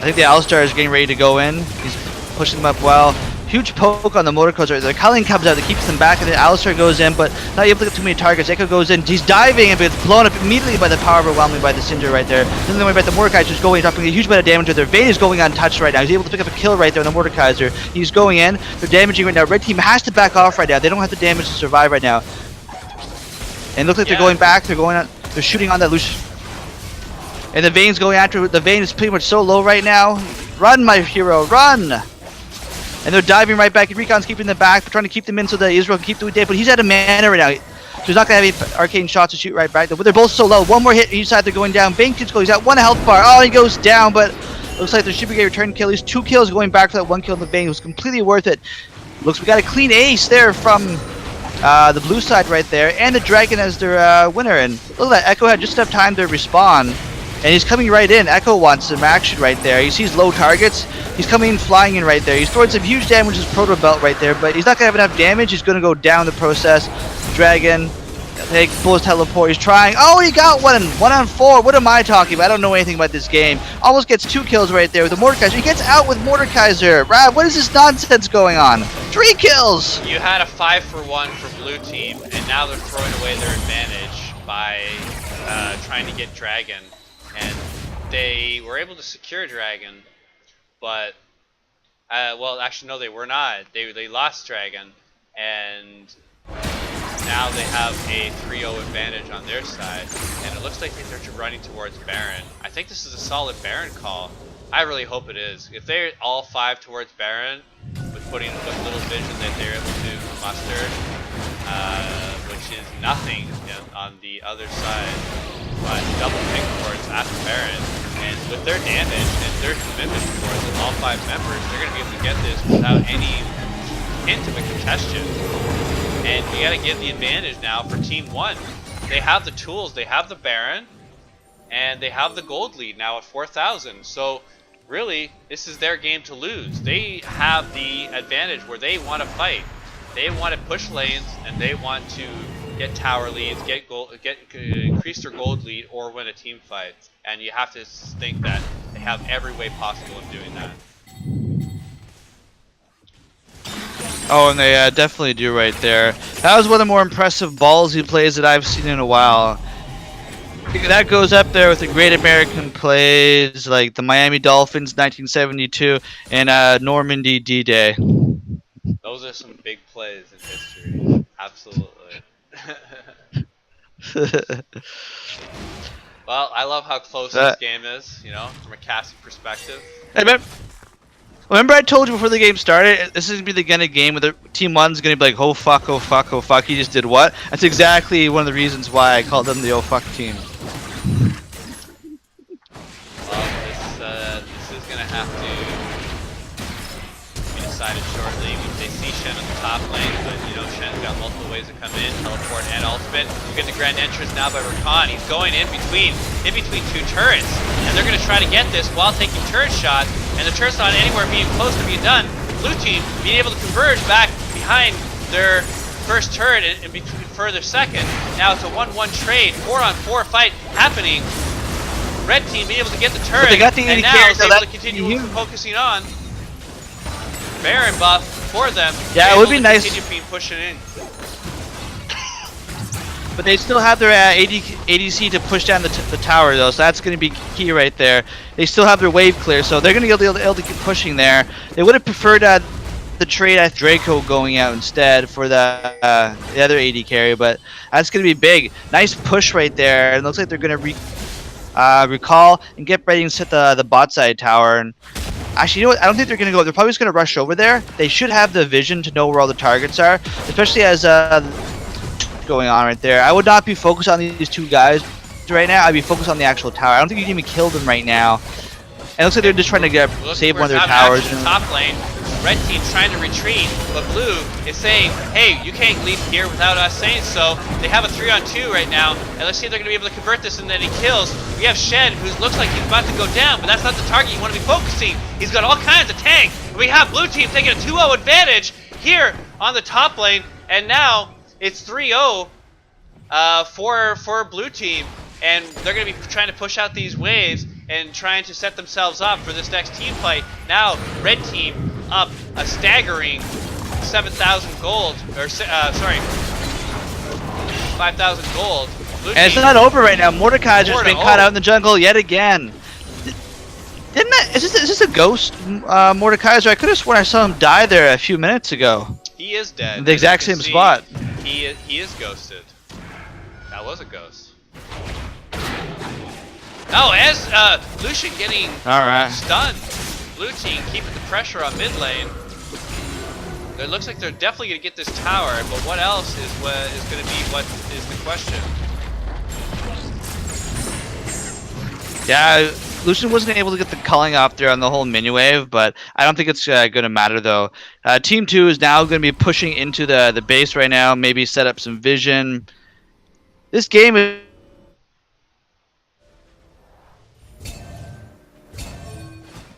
think the Alistar is getting ready to go in. He's pushing them up well. Huge poke on the Mordekaiser. The Culling comes out that keeps them back, and then Alistar goes in, but not able to get too many targets. Echo goes in. He's diving, and it's blown up immediately by the power overwhelming by the Cinder right there. Then the way about the Mordekaiser is going, dropping a huge amount of damage to their Vayne is going untouched right now. He's able to pick up a kill right there on the Mordekaiser. He's going in. They're damaging right now. Red team has to back off right now. They don't have the damage to survive right now. And it looks like they're going back. They're shooting on that Lucian. And the Vayne's going after. The Vayne is pretty much so low right now. Run, my hero, run! And they're diving right back, and Recon's keeping them back, trying to keep them in so that Israel can keep doing damage, but he's out of mana right now. So he's not going to have any arcane shots to shoot right back. But they're both so low. One more hit each side, they're going down. Bane keeps going, he's got 1 health bar. Oh, he goes down, but looks like there should be a return kill. He's 2 kills going back for that 1 kill in the Bane. It was completely worth it. Looks we got a clean ace there from the blue side right there, and the Dragon as their winner. And look at that, Echo had just enough time to respawn. And he's coming right in. Echo wants some action right there. He sees low targets. He's coming in, flying in right there. He's throwing some huge damage with his Proto Belt right there, but he's not going to have enough damage. He's going to go down the process. Dragon Take Bull's teleport. He's trying. Oh, he got one. 1-on-4. What am I talking about? I don't know anything about this game. Almost gets 2 kills right there with the Mordekaiser. He gets out with Mordekaiser. Rav, what is this nonsense going on? 3 kills. You had a 5-for-1 for blue team, and now they're throwing away their advantage by trying to get Dragon. And they were able to secure Dragon, but well, actually no, they were not. They lost Dragon, and now they have a 3-0 advantage on their side, and it looks like they're running towards Baron. I think this is a solid Baron call. I really hope it is. If they're all 5 towards Baron, with little vision that they're able to muster, which is nothing on the other side, but double pick towards after Baron, and with their damage and their commitment towards all 5 members, they're going to be able to get this without any hint of a congestion. And you gotta give the advantage now for Team 1. They have the tools, they have the Baron, and they have the gold lead now at 4,000. So really, this is their game to lose. They have the advantage where they want to fight. They want to push lanes, and they want to get tower leads, increase their gold lead, or win a team fight. And you have to think that they have every way possible of doing that. Oh, and they definitely do right there. That was one of the more impressive ballsy plays that I've seen in a while. That goes up there with the Great American plays like the Miami Dolphins 1972 and Normandy D-Day. Those are some big plays in history. Absolutely. Well, I love how close this game is, you know, from a casting perspective. Hey, man. Remember I told you before the game started, this is going to be the kind of game where the Team 1's going to be like, oh fuck, oh fuck, oh fuck, he just did what? That's exactly one of the reasons why I called them the oh fuck team. Well, this is going to have to be decided shortly. They see Shen on the top lane, but you know, Shen's got multiple ways to come in, teleport and ultimate. You get the grand entrance now by Rakan. He's going in between 2 turrets, and they're going to try to get this while taking turret shots. And the turret's not anywhere being close to being done. Blue team being able to converge back behind their first turret and be further second. Now it's a 1-1 trade, 4-on-4 fight happening. Red team being able to get the turret, they got the and now is able to continue focusing on Baron buff for them. Yeah, it would be nice. Continue pushing in. But they still have their ADC to push down the tower, though, so that's going to be key right there. They still have their wave clear, so they're going to be able to keep pushing there. They would have preferred the trade at Draco going out instead for the other AD carry, but that's going to be big. Nice push right there. It looks like they're going to recall and get ready and set the bot side tower. And actually, you know what? I don't think they're going to go. They're probably just going to rush over there. They should have the vision to know where all the targets are, especially as going on right there. I would not be focused on these 2 guys right now. I'd be focused on the actual tower. I don't think you can even kill them right now. And it looks like they're just trying to save one of their towers. Top lane, red team's trying to retreat, but blue is saying, hey, you can't leave here without us saying so. They have a 3-on-2 right now, and let's see if they're going to be able to convert this and then he kills. We have Shen, who looks like he's about to go down, but that's not the target you want to be focusing. He's got all kinds of tank. And we have blue team taking a 2-0 advantage here on the top lane, and now it's 3-0 for blue team, and they're going to be trying to push out these waves and trying to set themselves up for this next team fight. Now, red team up a staggering 7,000 gold, or sorry, 5,000 gold. Blue and it's not over right now. Mordekaiser's been caught out in the jungle yet again. Is this a ghost Mordekaiser? I could have sworn I saw him die there a few minutes ago. He is dead. In the exact same spot. He is ghosted. That was a ghost. Oh, as Lucian getting stunned. Blue team keeping the pressure on mid lane. It looks like they're definitely going to get this tower, but what else is going to be what is the question? Yeah, Lucian wasn't able to get the culling off there on the whole mini wave, but I don't think it's going to matter though. Team 2 is now going to be pushing into the base right now, maybe set up some vision. This game is...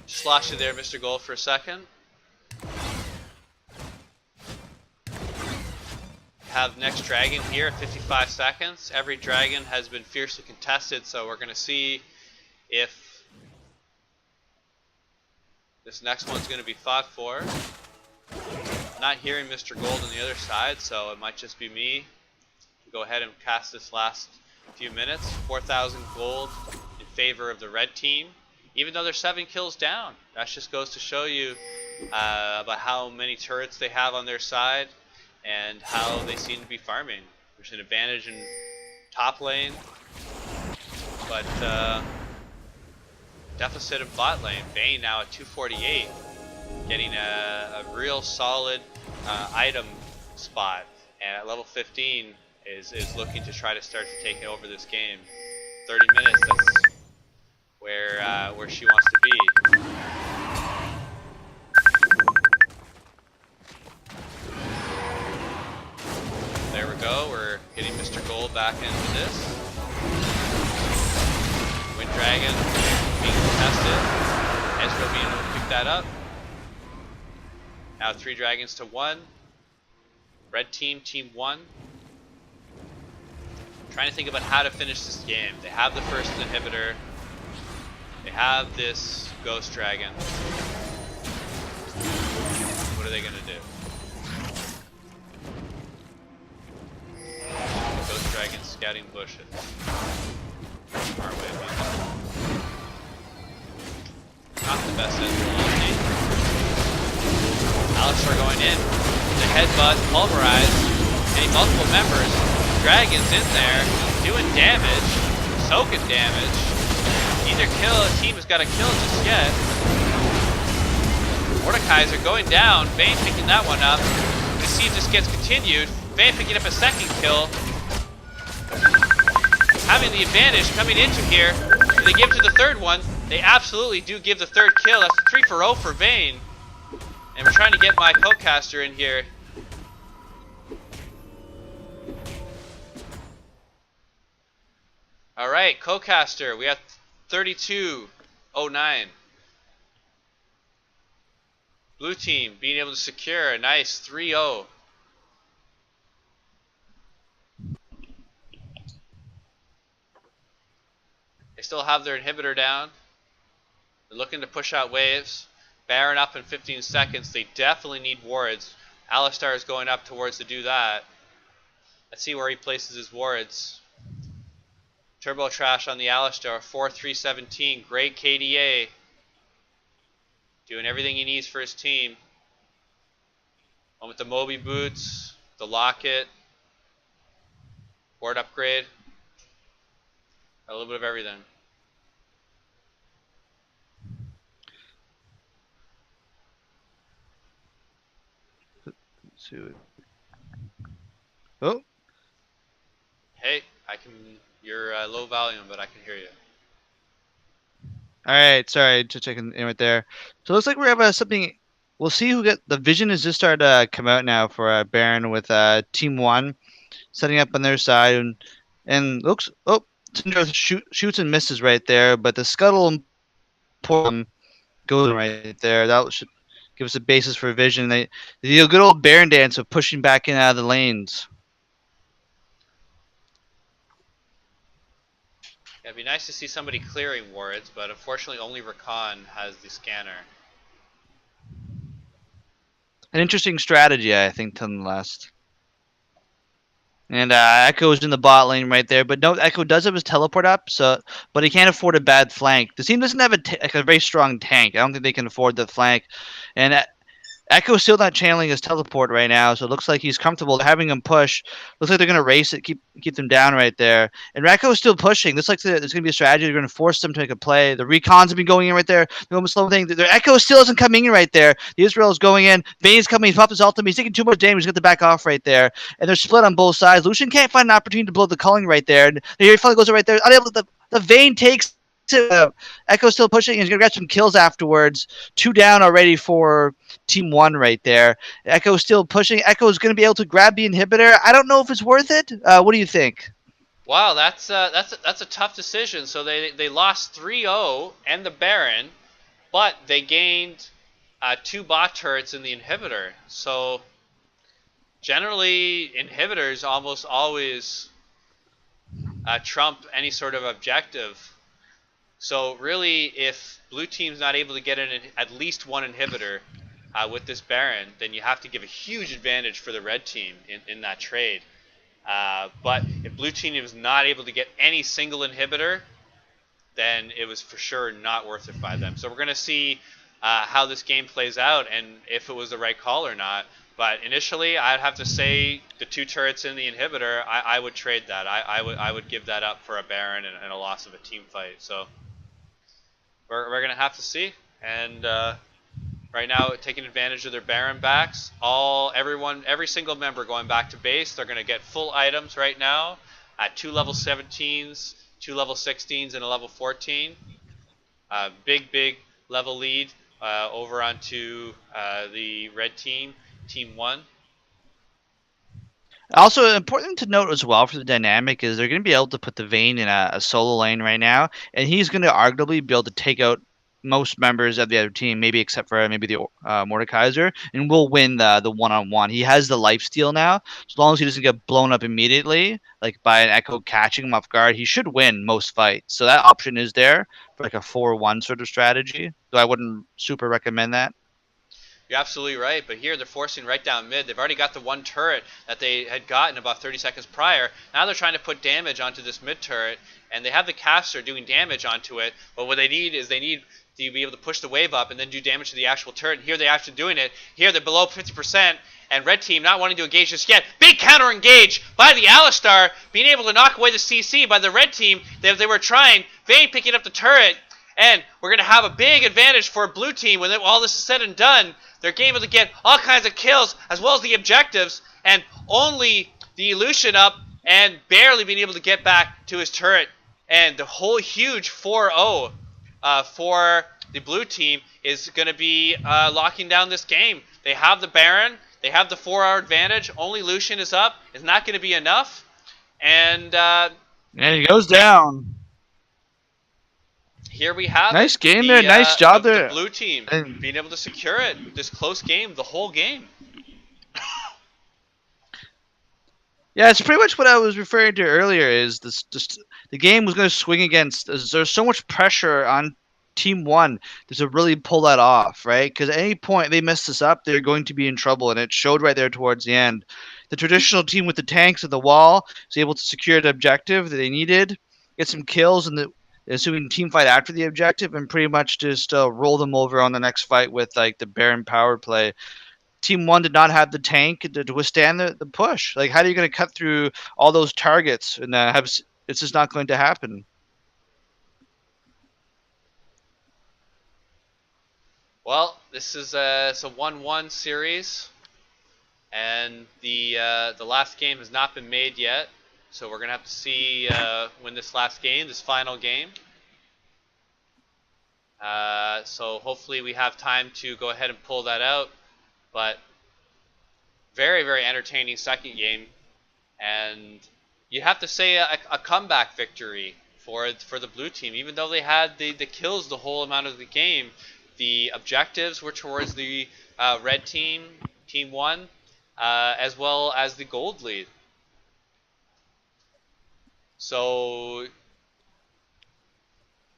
Just lost you there, Mr. Gold, for a second. have next dragon here, 55 seconds. Every dragon has been fiercely contested, so we're going to see if this next one's going to be fought for. I'm not hearing Mr. Gold on the other side, so it might just be me. Go ahead and cast this last few minutes. 4,000 gold in favor of the red team, even though they're 7 kills down. That just goes to show you about how many turrets they have on their side and how they seem to be farming. There's an advantage in top lane, but deficit in bot lane. Vayne now at 248, getting a real solid item spot, and at level 15 is looking to try to start to take over this game. 30 minutes, that's where she wants to be. There we go, we're getting Mr. Gold back into this. Wind Dragon being contested. Ezreal being able to pick that up. Now 3 dragons to 1. Red team, team 1. Trying to think about how to finish this game. They have the first inhibitor. They have this ghost dragon. What are they gonna do? Ghost dragon scouting bushes. Our way of not the best ability. Alistar going in. The headbutt, pulverize, getting multiple members. Dragons in there, doing damage, soaking damage. Either kill, a team has got to kill just yet. Mordekaiser going down, Vayne picking that one up. The siege just gets continued. Vayne picking up a second kill. Having the advantage coming into here. They give to the third one. They absolutely do give the third kill. That's 3 for 0 for Vayne. And we're trying to get my co-caster in here. Alright, co-caster, we have 32:09. Blue team being able to secure a nice 3-0. They still have their inhibitor down. They're looking to push out waves. Baron up in 15 seconds. They definitely need wards. Alistar is going up towards to do that. Let's see where he places his wards. Turbo Trash on the Alistar, 4-3-17, great KDA. Doing everything he needs for his team. One with the Moby boots, the locket, ward upgrade. A little bit of everything. Oh. Hey, you're low volume, but I can hear you. All right, sorry, just checking in right there. So it looks like we have something. We'll see who get the vision has just started to come out now for Baron with Team 1 setting up on their side, and looks Syndra shoots and misses right there, but the scuttle and goes right there. That should give us a basis for vision. They do a good old Baron dance of pushing back in out of the lanes. Yeah, it'd be nice to see somebody clearing wards, but unfortunately only Rakan has the scanner. An interesting strategy, I think, nonetheless. And Echo's in the bot lane right there, but no, Echo does have his teleport up, but he can't afford a bad flank. The team doesn't have a very strong tank. I don't think they can afford the flank, and Echo's still not channeling his teleport right now, so it looks like he's comfortable. They're having him push. Looks like they're going to race it, keep them down right there. And Echo's still pushing. Looks like there's going to be a strategy. They're going to force them to make a play. The recons have been going in right there. They're almost slow thing. The Echo still isn't coming in right there. The Israel's going in. Vayne's coming. He's popped his ultimate. He's taking too much damage. He's got the back off right there. And they're split on both sides. Lucian can't find an opportunity to blow the culling right there. And he finally goes right there. Unable to, the Vayne takes Echo's still pushing. He's going to grab some kills afterwards. 2 down already for Team 1 right there. Echo's still pushing. Echo's going to be able to grab the inhibitor. I don't know if it's worth it. What do you think? Wow, that's a tough decision. So they lost 3-0 and the Baron, but they gained 2 bot turrets in the inhibitor. So generally inhibitors almost always trump any sort of objective. So really, if blue team's not able to get in at least one inhibitor with this Baron, then you have to give a huge advantage for the red team in that trade. But if blue team is not able to get any single inhibitor, then it was for sure not worth it by them. So we're going to see how this game plays out and if it was the right call or not. But initially, I'd have to say the 2 turrets in the inhibitor, I would trade that. I would give that up for a Baron and a loss of a team fight. So we're going to have to see. And right now, taking advantage of their Baron backs, every single member going back to base, they're going to get full items right now at 2 level 17s, 2 level 16s, and a level 14. Big level lead over onto the red team, Team1. Also, important to note as well for the dynamic is they're going to be able to put the Vayne in a solo lane right now, and he's going to arguably be able to take out most members of the other team, maybe except for maybe the Mordekaiser, and will win the one-on-one. He has the lifesteal now. As long as he doesn't get blown up immediately, like by an Echo catching him off guard, he should win most fights. So that option is there for like a 4-1 sort of strategy. So I wouldn't super recommend that. You're absolutely right, but here they're forcing right down mid. They've already got the 1 turret that they had gotten about 30 seconds prior. Now they're trying to put damage onto this mid turret, and they have the caster doing damage onto it, but what they need is to be able to push the wave up and then do damage to the actual turret. And here they're actually doing it. Here they're below 50%, and red team not wanting to engage just yet. Big counter engage by the Alistar, being able to knock away the CC by the red team. They were trying. Vayne picking up the turret, and we're going to have a big advantage for blue team when all this is said and done. They're able to get all kinds of kills as well as the objectives, and only the Illusion up and barely being able to get back to his turret. And the whole huge 4-0 for the blue team is going to be locking down this game. They have the Baron, they have the 4-hour advantage. Only Lucian is up. It's not going to be enough. And he goes down. Here we have nice game there. Nice job there. The blue team being able to secure it. This close game, the whole game. Yeah, it's pretty much what I was referring to earlier. Is this just the game was going to swing against? There's so much pressure on Team1 to really pull that off, right? Because at any point they mess this up, they're going to be in trouble, and it showed right there towards the end. The traditional team with the tanks and the wall was able to secure the objective that they needed, get some kills, and the assuming team fight after the objective, and pretty much just roll them over on the next fight with like the Baron power play. Team1 did not have the tank to withstand the push. Like, how are you going to cut through all those targets and have? It's just not going to happen. Well, this is it's a 1-1 series, and the last game has not been made yet. So we're going to have to see when this final game. So hopefully we have time to go ahead and pull that out. But very, very entertaining second game. And you have to say a comeback victory for the blue team. Even though they had the kills the whole amount of the game, the objectives were towards the red team, Team1, as well as the gold lead. So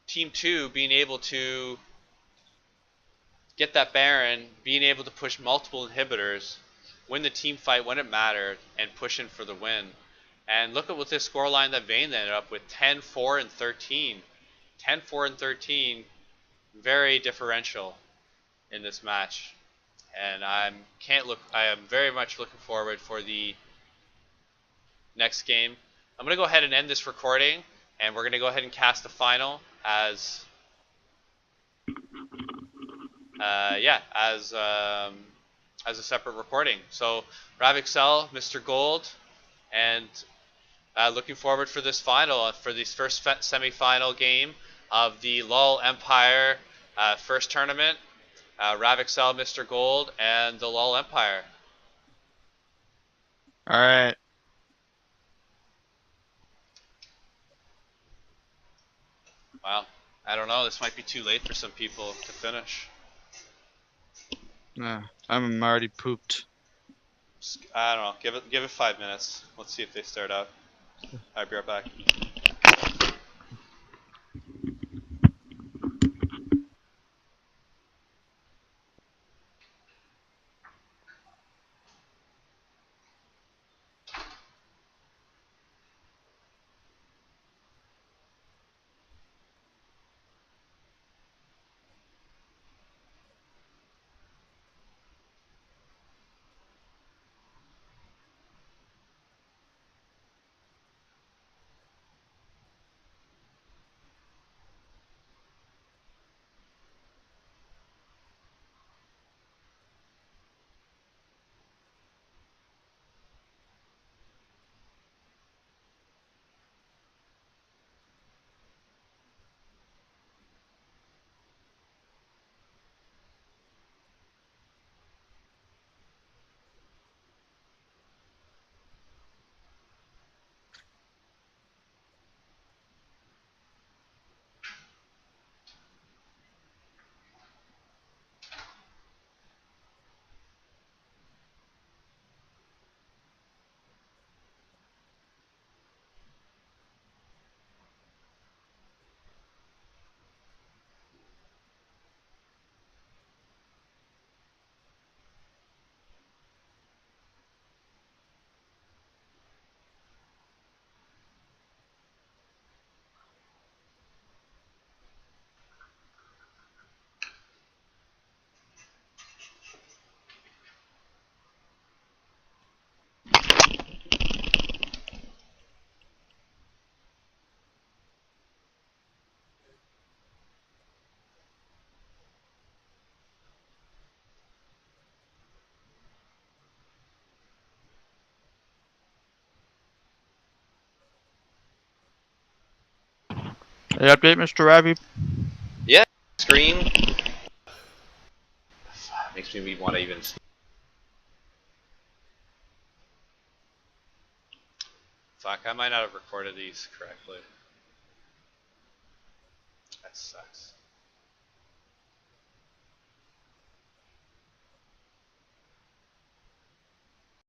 Team2 being able to get that Baron, being able to push multiple inhibitors, win the team fight when it mattered, and push in for the win. And look at what this scoreline that Vayne ended up with, 10-4 and 13. 10-4 and 13, very differential in this match. And I am very much looking forward for the next game. I'm going to go ahead and end this recording, and we're going to go ahead and cast the final as as a separate recording. So RavExel, Mr. Gold, and looking forward for this final, for this first semi-final game of the LoL Empire first tournament. RavExel, Mr. Gold, and the LoL Empire. All right. Wow. I don't know. This might be too late for some people to finish. Yeah, I'm already pooped. I don't know. Give it 5 minutes. Let's see if they start up. I'll be right back. Any update, Mr. Ravi? Yeah. Screen. Makes me want to even. Fuck, I might not have recorded these correctly. That sucks.